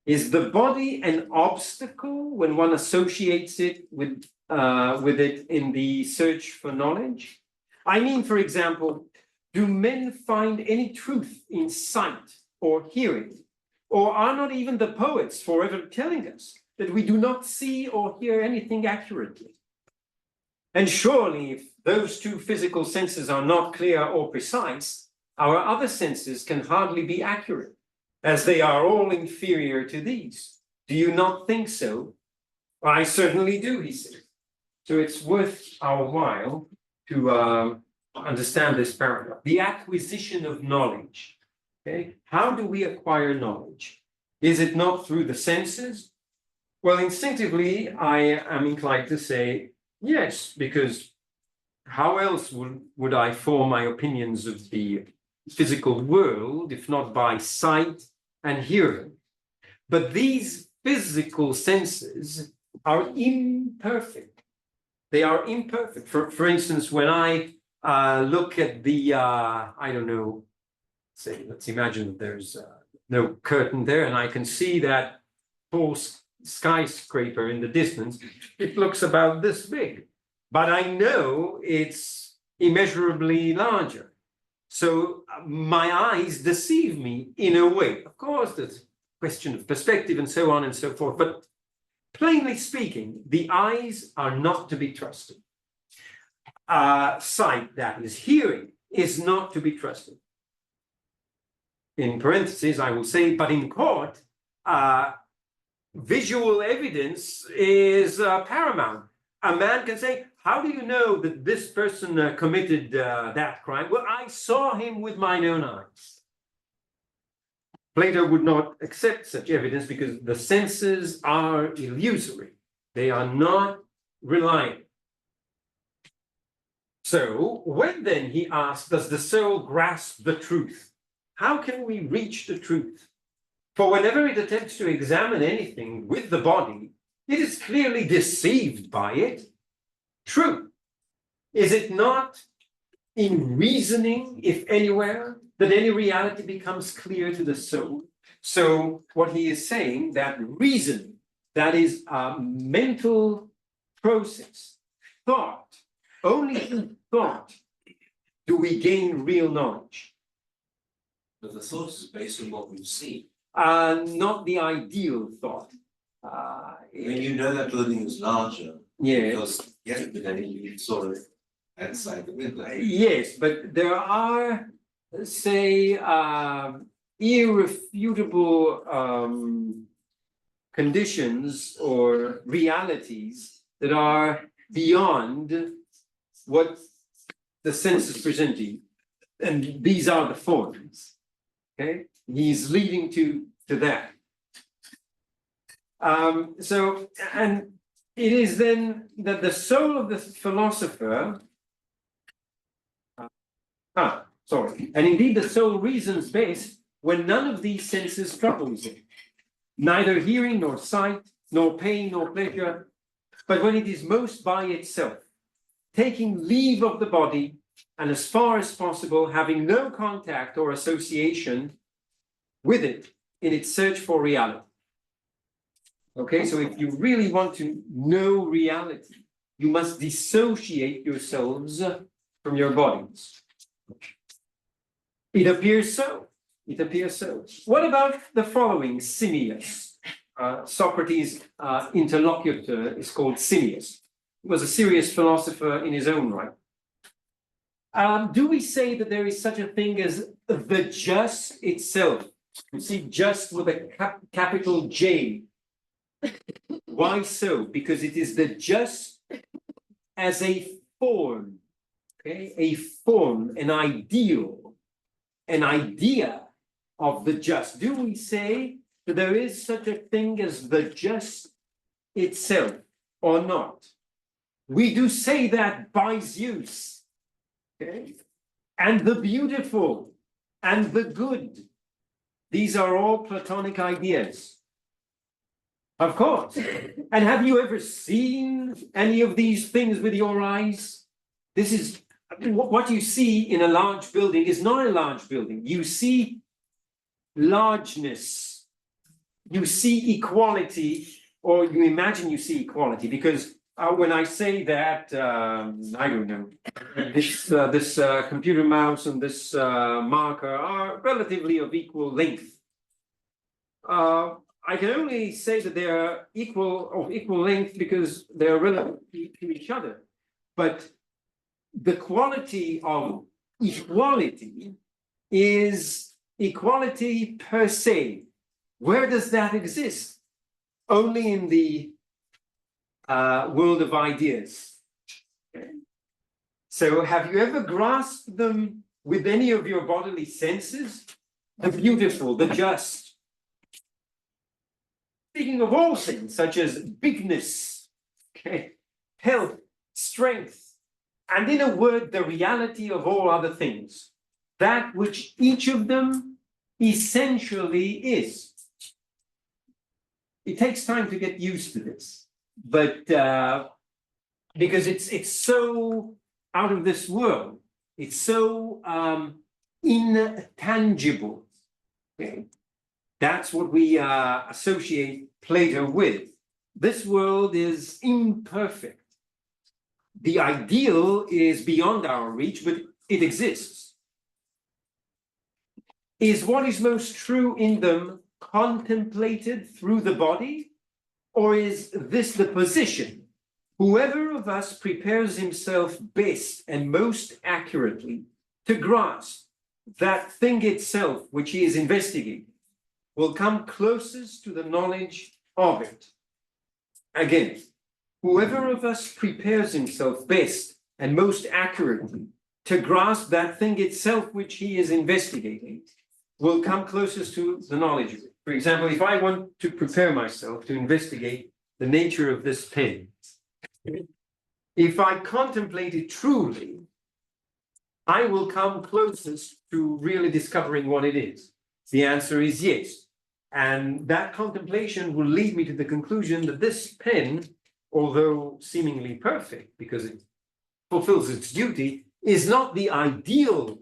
Is the body an obstacle when one associates it with it in the search for knowledge? I mean, for example, do men find any truth in sight or hearing? Or are not even the poets forever telling us that we do not see or hear anything accurately? And surely, if those two physical senses are not clear or precise, our other senses can hardly be accurate, as they are all inferior to these. Do you not think so? I certainly do, he said. So it's worth our while to understand this paragraph. The acquisition of knowledge. Okay, how do we acquire knowledge? Is it not through the senses? Well, instinctively, I am inclined to say yes, because how else would I form my opinions of the physical world if not by sight and hearing? But these physical senses are imperfect. They are imperfect. For instance, when I look at the, I don't know, say, let's imagine there's no curtain there, and I can see that tall skyscraper in the distance. It looks about this big, but I know it's immeasurably larger. So my eyes deceive me in a way. Of course, there's a question of perspective and so on and so forth, but plainly speaking, the eyes are not to be trusted. Sight, that is hearing, is not to be trusted. In parentheses, I will say, but in court, visual evidence is paramount. A man can say, how do you know that this person committed that crime? Well, I saw him with mine own eyes. Plato would not accept such evidence because the senses are illusory. They are not reliable. So when then, he asks, does the soul grasp the truth? How can we reach the truth? For whenever it attempts to examine anything with the body, it is clearly deceived by it. True. Is it not in reasoning, if anywhere, that any reality becomes clear to the soul? So what he is saying, that reasoning, that is a mental process, thought, only through thought do we gain real knowledge. But the thought is based on what we've seen. Not the ideal thought. When you know that building is larger, Yeah. because yesterday you saw it outside the window. Yes, but there are, say, irrefutable conditions or realities that are beyond what the senses present to you. And these are the forms. Okay, he's leading to that. So, and it is then that the soul of the philosopher, and indeed the soul reasons best when none of these senses troubles it. neither hearing nor sight, nor pain nor pleasure, but when it is most by itself, taking leave of the body, and as far as possible, having no contact or association with it in its search for reality. Okay, so if you really want to know reality, you must dissociate yourselves from your bodies. It appears so. It appears so. What about the following Simmias? Socrates' interlocutor is called Simmias. He was a serious philosopher in his own right. Do we say that there is such a thing as the just itself? You see, just with a capital J. Why so? Because it is the just as a form, okay? A form, an ideal, an idea of the just. Do we say that there is such a thing as the just itself or not? We do say that by Zeus, okay? And the beautiful and the good. These are all Platonic ideas. Of course. And have you ever seen any of these things with your eyes? This is what you see in a large building is not a large building. You see largeness. You see equality, or you imagine you see equality, because when I say that, I don't know, this computer mouse and this marker are relatively of equal length. I can only say that they are of equal length because they are relative to each other. But the quality of equality is equality per se. Where does that exist? Only in the world of ideas. Okay. So have you ever grasped them with any of your bodily senses? The beautiful, the just. Speaking of all things, such as bigness, okay, health, strength, and in a word, the reality of all other things, that which each of them essentially is. It takes time to get used to this, but because it's so out of this world, it's so intangible. Okay? That's what we associate Plato with. This world is imperfect. The ideal is beyond our reach, but it exists. Is what is most true in them contemplated through the body, or is this the position? Whoever of us prepares himself best and most accurately to grasp that thing itself which he is investigating will come closest to the knowledge of it. Again, whoever of us prepares himself best and most accurately to grasp that thing itself which he is investigating will come closest to the knowledge of it. For example, if I want to prepare myself to investigate the nature of this pen, if I contemplate it truly, I will come closest to really discovering what it is. The answer is yes. And that contemplation will lead me to the conclusion that this pen, although seemingly perfect because it fulfills its duty, is not the ideal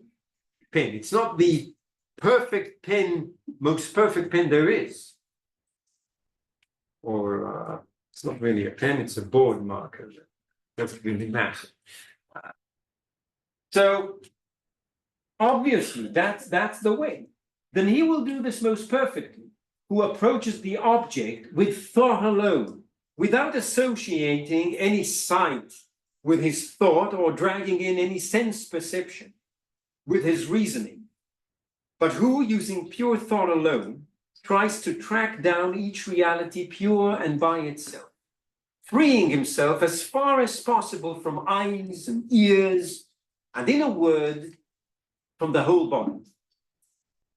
pen. It's not the perfect pen, most perfect pen there is. Or it's not really a pen, it's a board marker. Doesn't really matter. So obviously that's the way. Then he will do this most perfectly, who approaches the object with thought alone, without associating any sight with his thought or dragging in any sense perception with his reasoning, but who, using pure thought alone, tries to track down each reality pure and by itself, freeing himself as far as possible from eyes and ears, and in a word, from the whole body.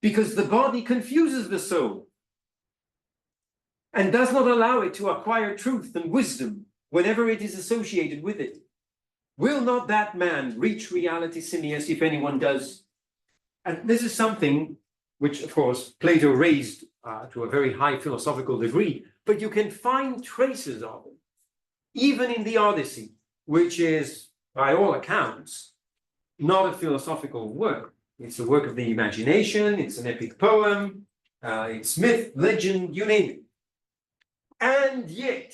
Because the body confuses the soul and does not allow it to acquire truth and wisdom whenever it is associated with it. Will not that man reach reality, Simmias, if anyone does? And this is something which of course Plato raised to a very high philosophical degree, but you can find traces of it, even in the Odyssey, which is, by all accounts, not a philosophical work. It's a work of the imagination, it's an epic poem, it's myth, legend, you name it. And yet,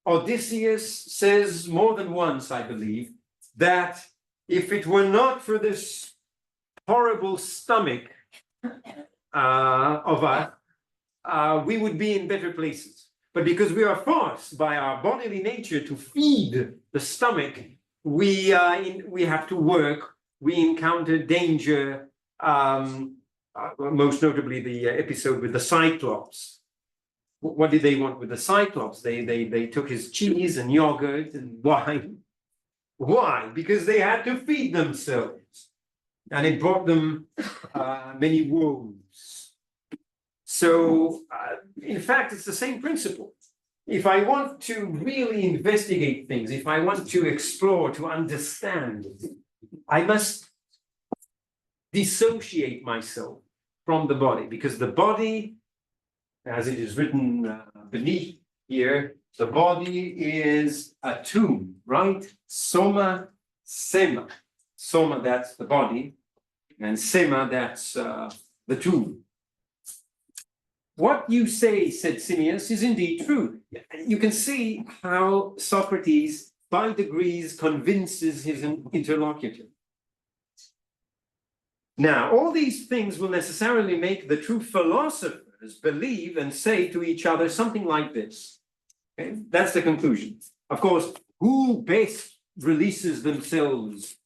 Odysseus says more than once, I believe, that if it were not for this horrible stomach of us, we would be in better places. But because we are forced by our bodily nature to feed the stomach, we have to work, we encounter danger, most notably the episode with the Cyclops. What did they want with the Cyclops? They took his cheese and yogurt and wine. Why? Because they had to feed themselves. And it brought them many woes. So, in fact, it's the same principle. If I want to really investigate things, if I want to explore, to understand, I must dissociate myself from the body, because the body, as it is written beneath here, the body is a tomb, right? Soma, sema. Soma, that's the body, and sema, that's the tomb. What you say, said Simmias, is indeed true. You can see how Socrates, by degrees, convinces his interlocutor. Now, all these things will necessarily make the true philosophers believe and say to each other something like this. Okay? That's the conclusion. Of course, who best releases themselves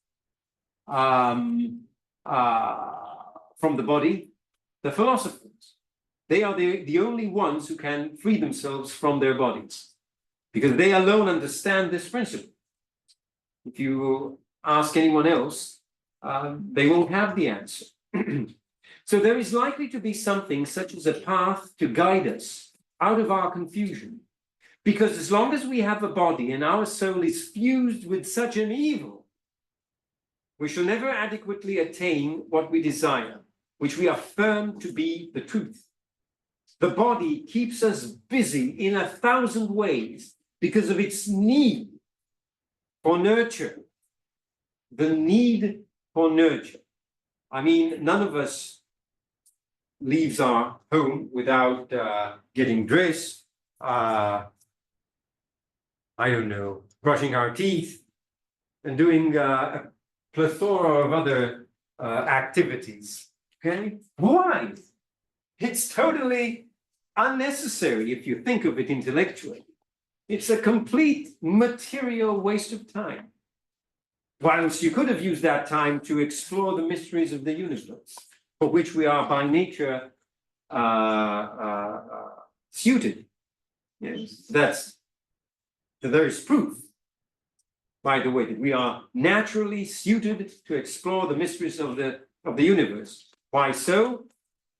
from the body? The philosophers. They are the only ones who can free themselves from their bodies, because they alone understand this principle. If you ask anyone else, they won't have the answer. So there is likely to be something such as a path to guide us out of our confusion, because as long as we have a body and our soul is fused with such an evil, we shall never adequately attain what we desire, which we affirm to be the truth. The body keeps us busy in 1,000 ways because of its need for nurture. The need for nurture. I mean, none of us leaves our home without getting dressed, I don't know, brushing our teeth, and doing a plethora of other activities. Okay? Why? It's totally unnecessary if you think of it intellectually. It's a complete material waste of time. Whilst you could have used that time to explore the mysteries of the universe, for which we are by nature suited. Yes, there is proof, by the way, that we are naturally suited to explore the mysteries of the universe. Why so?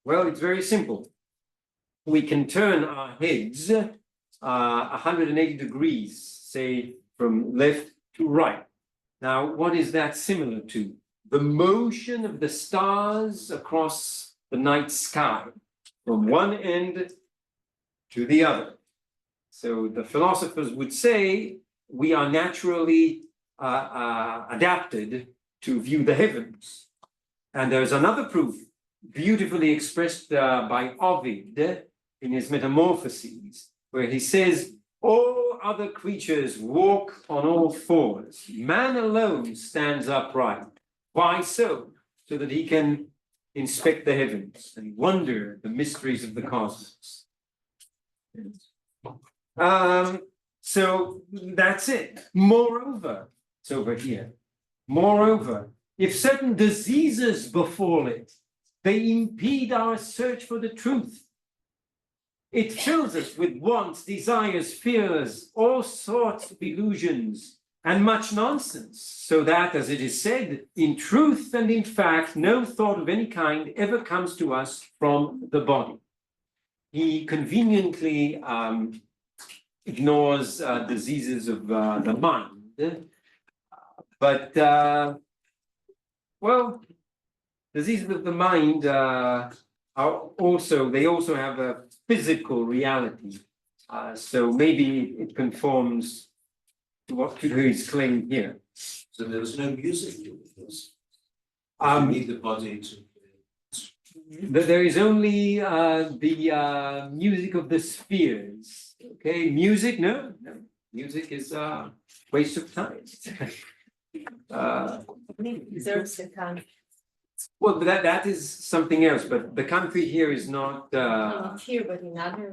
Well, it's very simple. We can turn our heads 180 degrees, say from left to right. Now, what is that similar to? The motion of the stars across the night sky, from one end to the other. So the philosophers would say we are naturally adapted to view the heavens. And there's another proof, beautifully expressed by Ovid in his Metamorphoses, where he says, all other creatures walk on all fours. Man alone stands upright. Why so? So that he can inspect the heavens and wonder at the mysteries of the cosmos. So that's it. Moreover, it's over here. Moreover, if certain diseases befall it, they impede our search for the truth. It fills us with wants, desires, fears, all sorts of illusions, and much nonsense, so that, as it is said, in truth and in fact, no thought of any kind ever comes to us from the body. He conveniently ignores diseases of the mind, but, well, diseases of the mind they also have a physical reality. So maybe it conforms to his claim here. So there was no music in this. You Um, need the body to. There is only the music of the spheres. Okay, music, no. Music is a waste of time. Deserves the country. Well, that is something else, but the country here is not. Not here, but in other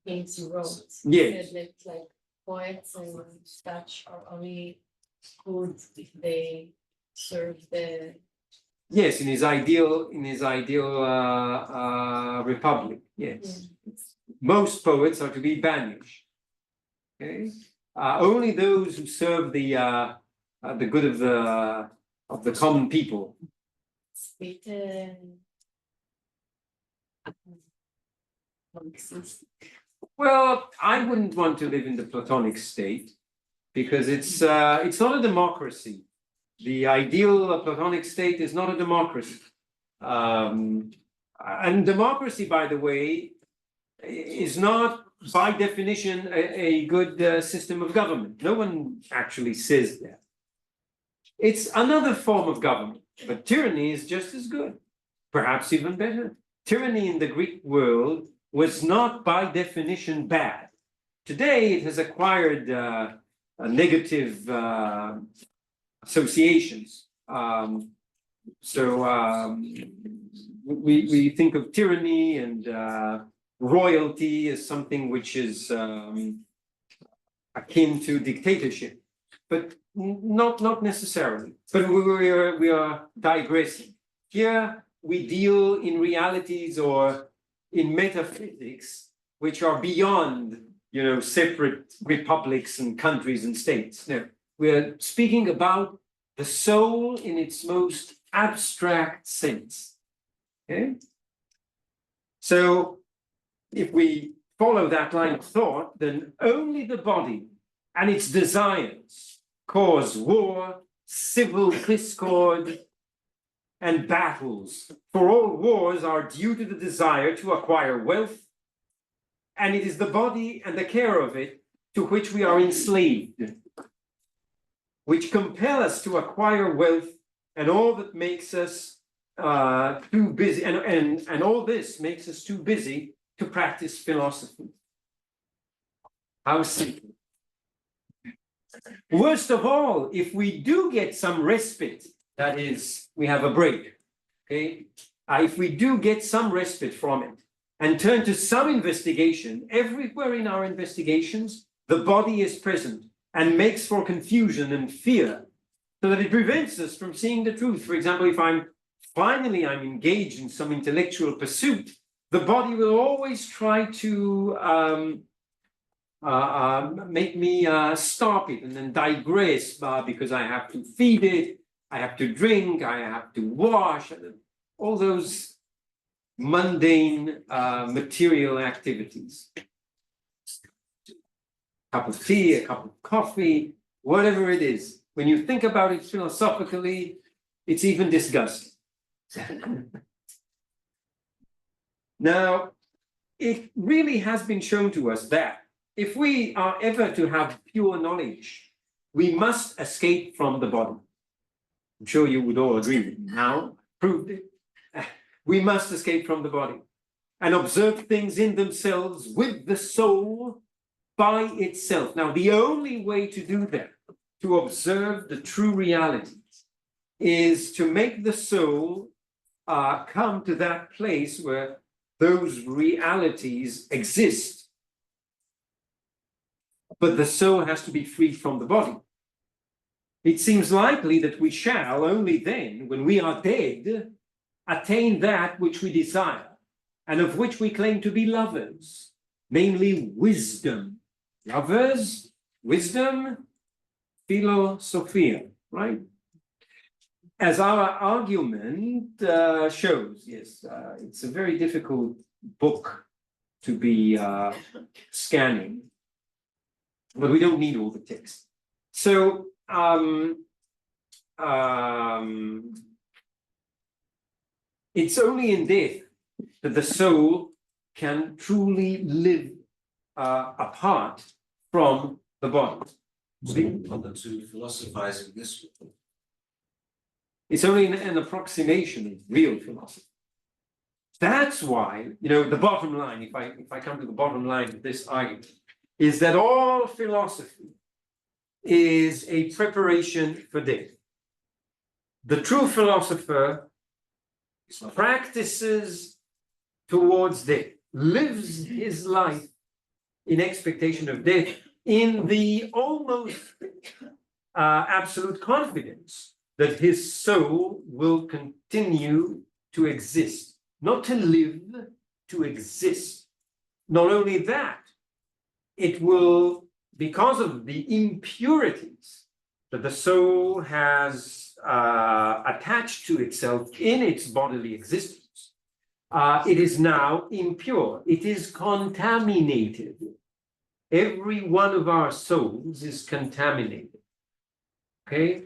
things he wrote. Yes. Said that like poets and such are only good if they serve the. Yes, in his ideal republic. Yes, most poets are to be banished. Okay, only those who serve the good of the common people. Bit Marxist. Well, I wouldn't want to live in the Platonic state because it's not a democracy. The ideal Platonic state is not a democracy. And democracy, by the way, is not by definition a good system of government. No one actually says that. It's another form of government, but tyranny is just as good, perhaps even better. Tyranny in the Greek world was not by definition bad. Today, it has acquired negative associations. We think of tyranny and royalty as something which is akin to dictatorship, but not necessarily. But we are digressing. Here we deal in realities or in metaphysics which are beyond, separate republics and countries and states. No, we're speaking about the soul in its most abstract sense. Okay? So if we follow that line of thought, then only the body and its desires cause war, civil discord, and battles. For all wars are due to the desire to acquire wealth, and it is the body and the care of it to which we are enslaved, which compel us to acquire wealth, and all that makes us too busy, and all this makes us too busy to practice philosophy. How simple. Worst of all, if we do get some respite, that is, we have a break, okay? If we do get some respite from it and turn to some investigation, everywhere in our investigations, the body is present and makes for confusion and fear, so that it prevents us from seeing the truth. For example, if I'm engaged in some intellectual pursuit, the body will always try to make me stop it and then digress because I have to feed it, I have to drink, I have to wash, all those mundane material activities. A cup of tea, a cup of coffee, whatever it is. When you think about it philosophically, it's even disgusting. Now, it really has been shown to us that if we are ever to have pure knowledge, we must escape from the body. I'm sure you would all agree with me. Now, proved it. We must escape from the body and observe things in themselves with the soul by itself. Now, the only way to do that, to observe the true reality, is to make the soul come to that place where those realities exist. But the soul has to be free from the body. It seems likely that we shall only then, when we are dead, attain that which we desire and of which we claim to be lovers, namely wisdom. Lovers, wisdom, philosophia, right? As our argument shows, yes, it's a very difficult book to be scanning, but we don't need all the text. So, it's only in death that the soul can truly live apart from the body. Other to philosophize in this way. It's only an approximation of real philosophy. That's why, the bottom line, if I come to the bottom line of this argument, is that all philosophy is a preparation for death. The true philosopher practices towards death, lives his life in expectation of death, in the almost absolute confidence that his soul will continue to exist, not to live, to exist. Not only that, it will, because of the impurities that the soul has attached to itself in its bodily existence, it is now impure. It is contaminated. Every one of our souls is contaminated. Okay?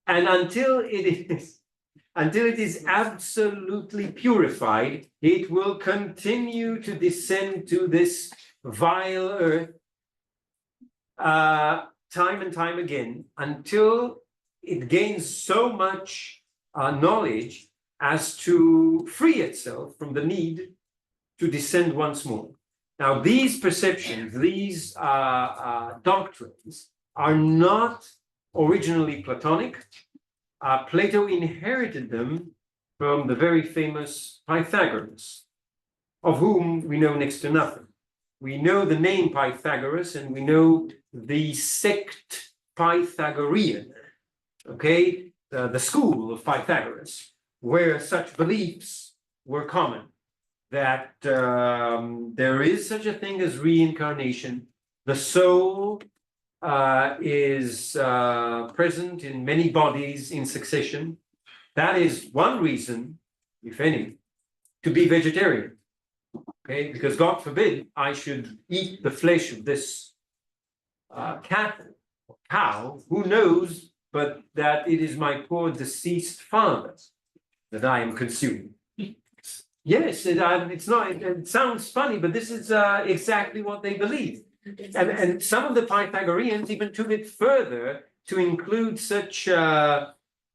And until it is absolutely purified, it will continue to descend to this vile earth time and time again, until it gains so much knowledge as to free itself from the need to descend once more. Now, these perceptions, these doctrines are not originally Platonic. Plato inherited them from the very famous Pythagoras, of whom we know next to nothing. We know the name Pythagoras, and we know the sect Pythagorean, okay, the school of Pythagoras, where such beliefs were common, that there is such a thing as reincarnation. The soul is present in many bodies in succession. That is one reason, if any, to be vegetarian. Okay, because God forbid I should eat the flesh of this cat or cow, who knows, but that it is my poor deceased father that I am consuming. Yes, it's not, it sounds funny, but this is exactly what they believe. And some of the Pythagoreans even took it further to include such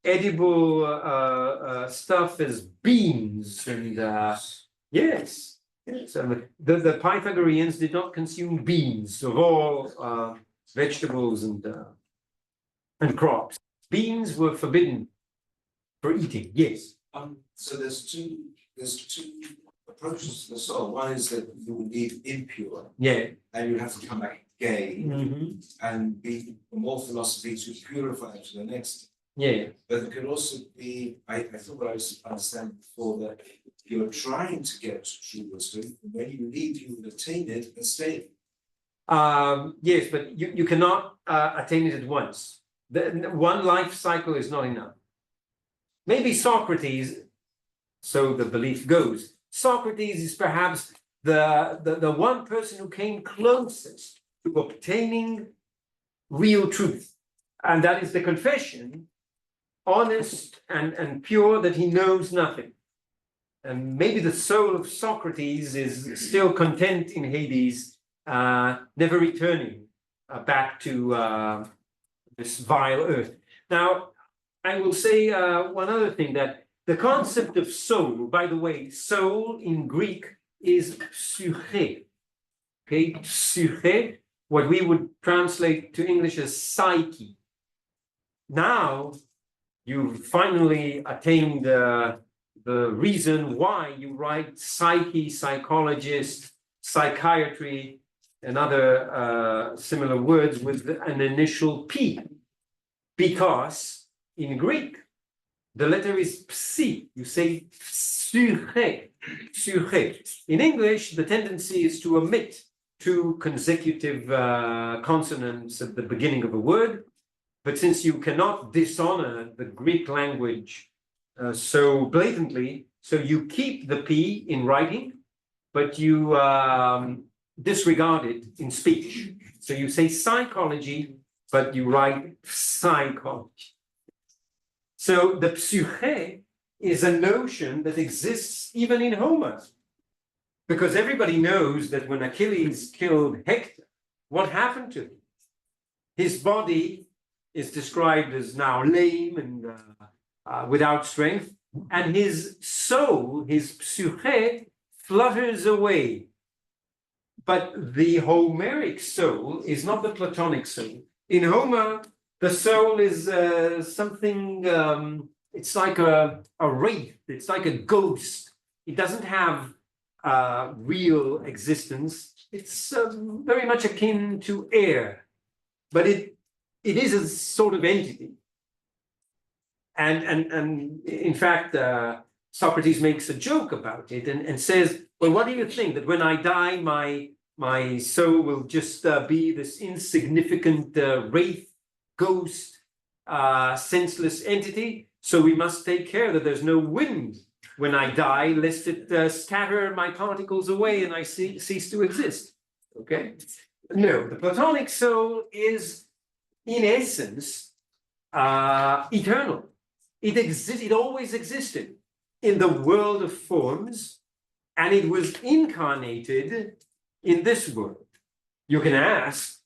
edible stuff as beans and yes. So the Pythagoreans did not consume beans of all vegetables and crops. Beans were forbidden for eating. Yes. So there's two approaches to the soul. One is that you will be impure. Yeah. And you have to come back gay and be more philosophy to purify it to the next. Yeah. But it could also be, I thought what I was understanding before, that you're trying to get true wisdom, and when you leave, you will attain it and stay. Yes, but you cannot attain it at once. One life cycle is not enough. Maybe Socrates, so the belief goes, Socrates is perhaps the one person who came closest to obtaining real truth. And that is the confession, honest and pure, that he knows nothing. And maybe the soul of Socrates is still content in Hades, never returning back to this vile earth. Now, I will say one other thing, that the concept of soul, by the way, soul in Greek is psyche. Okay, psyche, what we would translate to English as psyche. Now, you've finally attained the reason why you write psyche, psychologist, psychiatry, and other similar words with an initial P. Because in Greek, the letter is psi. You say psyche, psyche. In English, the tendency is to omit two consecutive consonants at the beginning of a word. But since you cannot dishonor the Greek language so blatantly, so you keep the P in writing, but you disregard it in speech. So you say psychology, but you write psychology. So the psyche is a notion that exists even in Homer. Because everybody knows that when Achilles killed Hector, what happened to him? His body is described as now lame and without strength, and his soul, his psyche, flutters away. But the Homeric soul is not the Platonic soul. In Homer, the soul is something, it's like a wraith, it's like a ghost. It doesn't have real existence. It's very much akin to air, but it is a sort of entity. And in fact, Socrates makes a joke about it and says, well, what do you think? That when I die, my soul will just be this insignificant wraith, ghost, senseless entity? So we must take care that there's no wind when I die, lest it scatter my particles away and I cease to exist. Okay? No, the Platonic soul is, in essence, eternal. It always existed in the world of forms, and it was incarnated in this world. You can ask,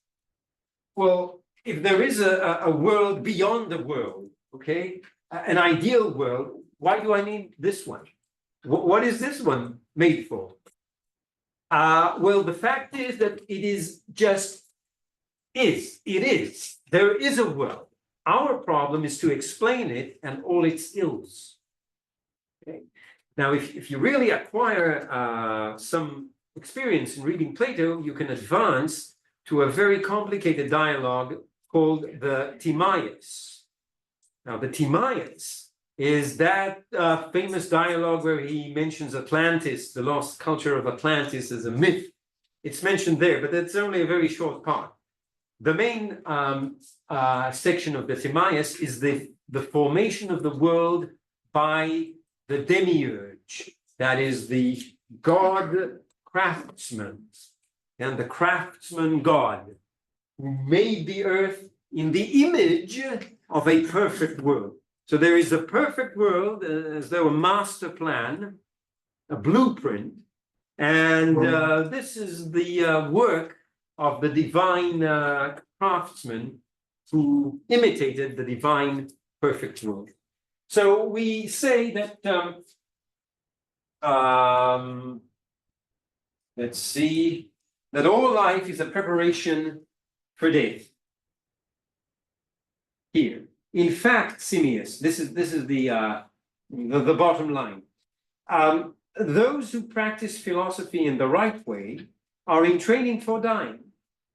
well, if there is a world beyond the world, okay, an ideal world, why do I need this one? What is this one made for? Well, the fact is that it is just is. It is. There is a world. Our problem is to explain it and all its ills. Okay? Now, if you really acquire some experience in reading Plato, you can advance to a very complicated dialogue called the Timaeus. Now, the Timaeus is that famous dialogue where he mentions Atlantis, the lost culture of Atlantis as a myth. It's mentioned there, but that's only a very short part. The main section of the Timaeus is the formation of the world by the demiurge, that is the god craftsman, and the craftsman god who made the earth in the image of a perfect world. So there is a perfect world as though a master plan, a blueprint, and this is the work of the divine craftsman who imitated the divine perfect world. So we say that, let's see, that all life is a preparation for death. Here, in fact, Simmias, this is the bottom line. Those who practice philosophy in the right way are in training for dying,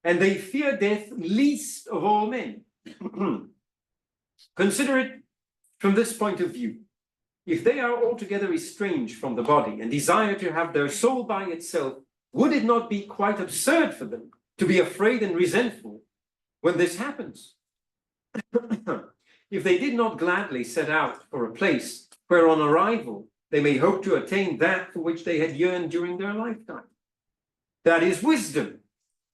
and they fear death least of all men. Consider it from this point of view. If they are altogether estranged from the body and desire to have their soul by itself, would it not be quite absurd for them to be afraid and resentful when this happens? If they did not gladly set out for a place where on arrival they may hope to attain that for which they had yearned during their lifetime, that is wisdom,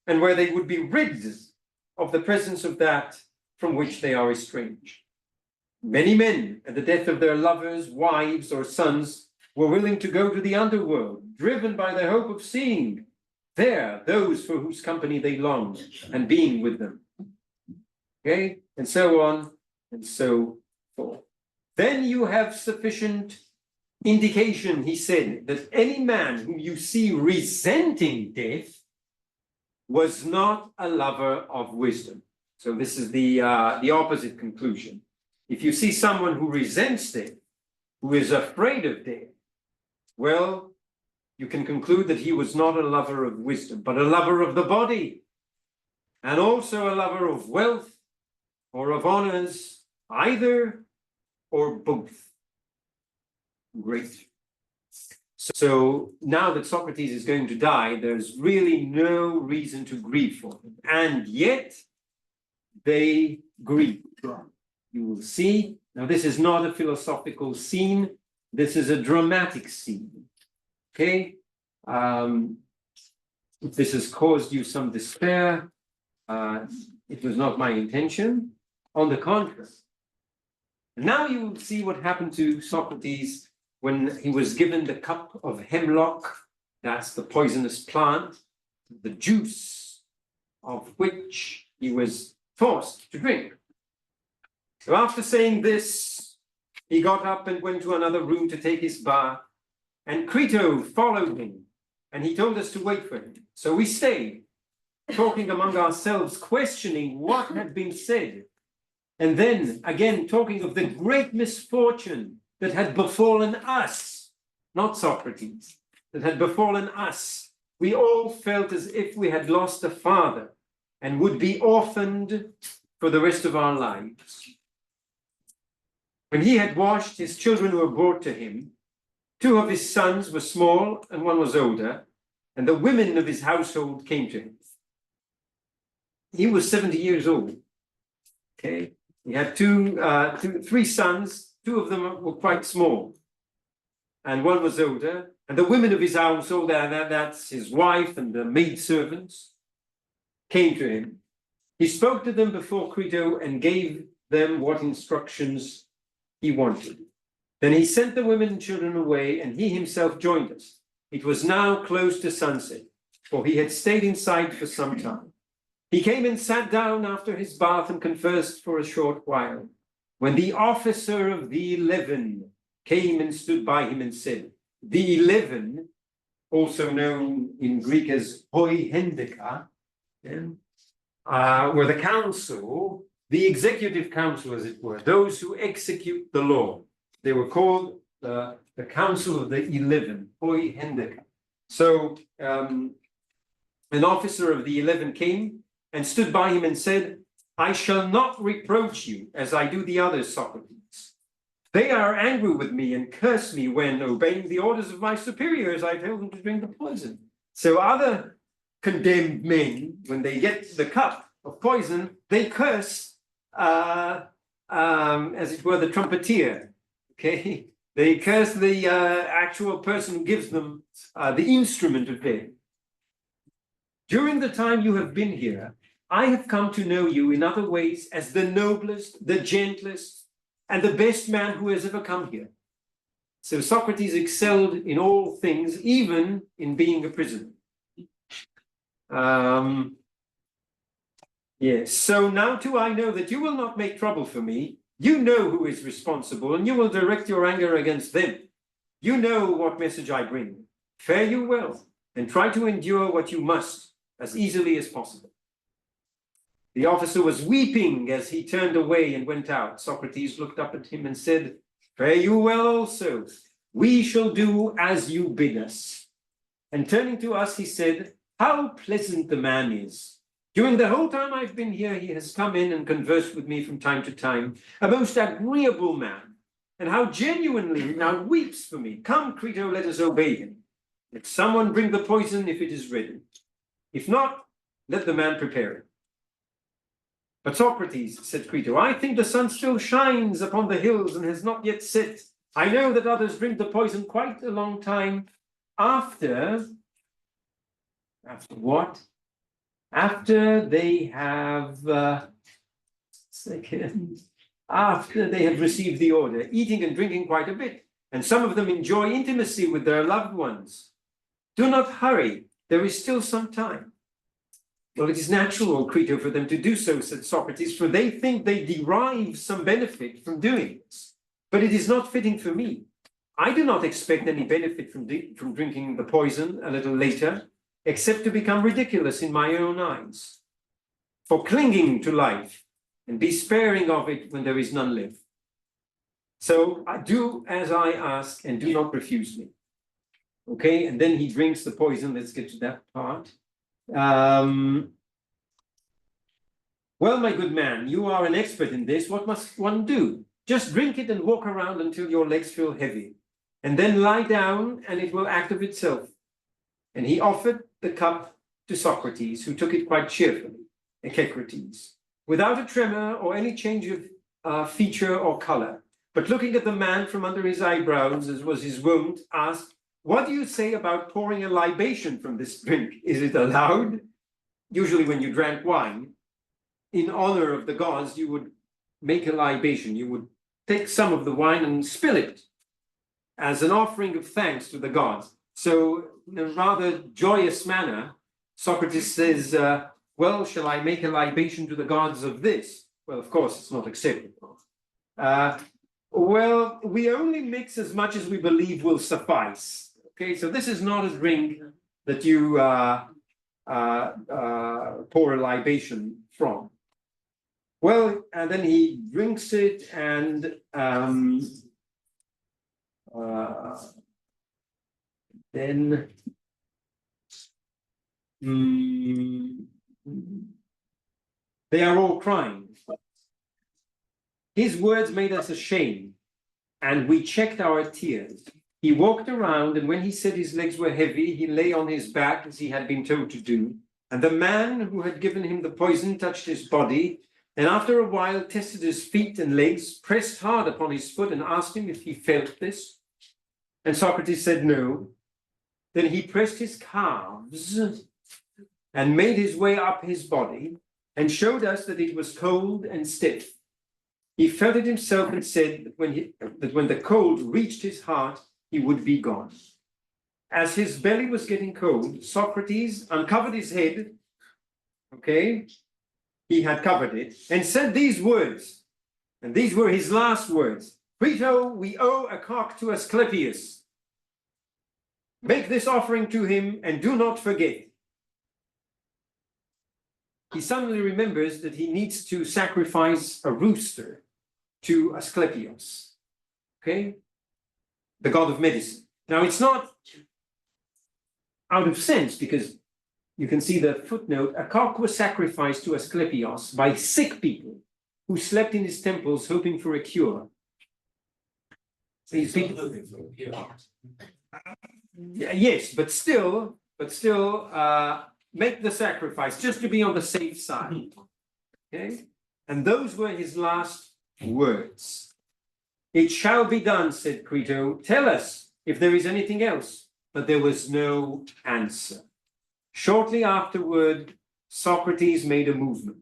and where they would be rid of the presence of that from which they are estranged. Many men, at the death of their lovers, wives, or sons, were willing to go to the underworld, driven by the hope of seeing there those for whose company they longed and being with them. Okay, and so on and so forth. Then you have sufficient indication, he said, that any man whom you see resenting death was not a lover of wisdom. So this is the opposite conclusion. If you see someone who resents death, who is afraid of death, well, you can conclude that he was not a lover of wisdom, but a lover of the body, and also a lover of wealth or of honors, either or both. Great. So now that Socrates is going to die, there's really no reason to grieve for him, and yet they grieve. You will see, now this is not a philosophical scene, this is a dramatic scene, okay? If this has caused you some despair, it was not my intention, on the contrary. Now you will see what happened to Socrates when he was given the cup of hemlock That's the poisonous plant, the juice of which he was forced to drink. So after saying this, he got up and went to another room to take his bath, and Crito followed him, and he told us to wait for him. So we stayed, talking among ourselves, questioning what had been said, and then again talking of the great misfortune that had befallen us, not Socrates, that had befallen us. We all felt as if we had lost a father and would be orphaned for the rest of our lives. When he had washed, his children were brought to him. 2 of his sons were small and 1 was older, and the women of his household came to him. He was 70 years old. Okay, he had 3 sons. 2 of them were quite small, and 1 was older. And the women of his household, that's his wife and the maidservants, came to him. He spoke to them before Crito and gave them what instructions he wanted. Then he sent the women and children away, and he himself joined us. It was now close to sunset, for he had stayed inside for some time. He came and sat down after his bath and conversed for a short while, when the officer of the 11 came and stood by him and said, the 11, also known in Greek as hoi hendeka, were the council, the executive council, as it were, those who execute the law. They were called the council of the 11, hoi hendeka. So an officer of the 11 came and stood by him and said, I shall not reproach you as I do the others, Socrates. They are angry with me and curse me when, obeying the orders of my superiors, I tell them to drink the poison. So other condemned men, when they get the cup of poison, they curse, as it were, the trumpeter. Okay, they curse the actual person who gives them the instrument of death. During the time you have been here, I have come to know you in other ways as the noblest, the gentlest, and the best man who has ever come here. So Socrates excelled in all things, even in being a prisoner. Yes, so now too I know that you will not make trouble for me. You know who is responsible, and you will direct your anger against them. You know what message I bring. Fare you well, and try to endure what you must as easily as possible. The officer was weeping as he turned away and went out. Socrates looked up at him and said, fare you well also. We shall do as you bid us. And turning to us, he said, how pleasant the man is. During the whole time I've been here, he has come in and conversed with me from time to time, a most agreeable man. And how genuinely he now weeps for me. Come, Crito, let us obey him. Let someone bring the poison if it is ready. If not, let the man prepare it. But Socrates, said Crito, I think the sun still shines upon the hills and has not yet set. I know that others drink the poison quite a long time after what? After they have after they have received the order, eating and drinking quite a bit, and some of them enjoy intimacy with their loved ones. Do not hurry, there is still some time. Well, it is natural, Crito, for them to do so, said Socrates, for they think they derive some benefit from doing this. But it is not fitting for me. I do not expect any benefit from drinking the poison a little later, except to become ridiculous in my own eyes, for clinging to life and be sparing of it when there is none left. So I do as I ask and do not refuse me. Okay, and then he drinks the poison. Let's get to that part. Well, my good man, you are an expert in this. What must one do? Just drink it and walk around until your legs feel heavy, and then lie down and it will act of itself. And he offered the cup to Socrates, who took it quite cheerfully, Echecrates, without a tremor or any change of feature or color, but looking at the man from under his eyebrows, as was his wont, asked, what do you say about pouring a libation from this drink? Is it allowed? Usually when you drank wine, in honor of the gods, you would make a libation. You would take some of the wine and spill it as an offering of thanks to the gods. So in a rather joyous manner, Socrates says, well, shall I make a libation to the gods of this? Well, of course, it's not acceptable. Well, we only mix as much as we believe will suffice. Okay, so this is not a drink that you pour a libation from. Well, and then he drinks it, and then they are all crying. His words made us ashamed, and we checked our tears. He walked around, and when he said his legs were heavy, he lay on his back as he had been told to do. And the man who had given him the poison touched his body, and after a while tested his feet and legs, pressed hard upon his foot, and asked him if he felt this. And Socrates said no. Then he pressed his calves and made his way up his body, and showed us that it was cold and stiff. He felt it himself and said that when the cold reached his heart, he would be gone. As his belly was getting cold, Socrates uncovered his head, okay, he had covered it, and said these words, and these were his last words: Phaedo, we owe a cock to Asclepius. Make this offering to him, and do not forget. He suddenly remembers that he needs to sacrifice a rooster to Asclepius, okay, the god of medicine. Now, it's not out of sense, because you can see the footnote: a cock was sacrificed to Asclepius by sick people who slept in his temples hoping for a cure. These people, hoping for a cure. yes, but still, make the sacrifice just to be on the safe side. Okay, and those were his last words. It shall be done, said Crito. Tell us if there is anything else. But there was no answer. Shortly afterward, Socrates made a movement.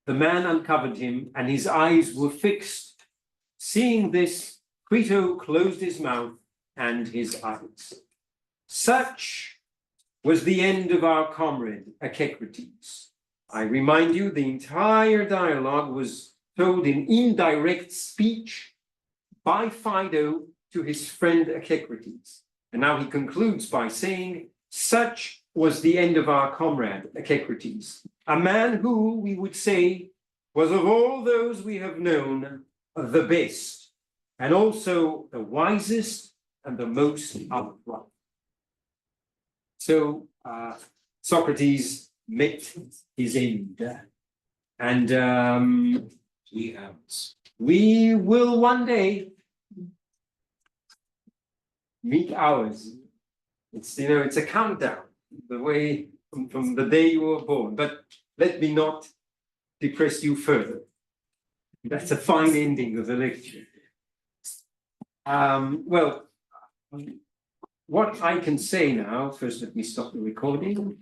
The man uncovered him, and his eyes were fixed. Seeing this, Crito closed his mouth and his eyes. Such was the end of our comrade, Echecrates. I remind you, the entire dialogue was told in indirect speech by Phaedo to his friend Echecrates. And now he concludes by saying, such was the end of our comrade, Echecrates, a man who, we would say, was of all those we have known, the best, and also the wisest and the most upright. So Socrates met his end. And we will one day meet ours. It's, you know, it's a countdown, the way from the day you were born. But let me not depress you further. That's a fine ending of the lecture. Well, what I can say now, first let me stop the recording.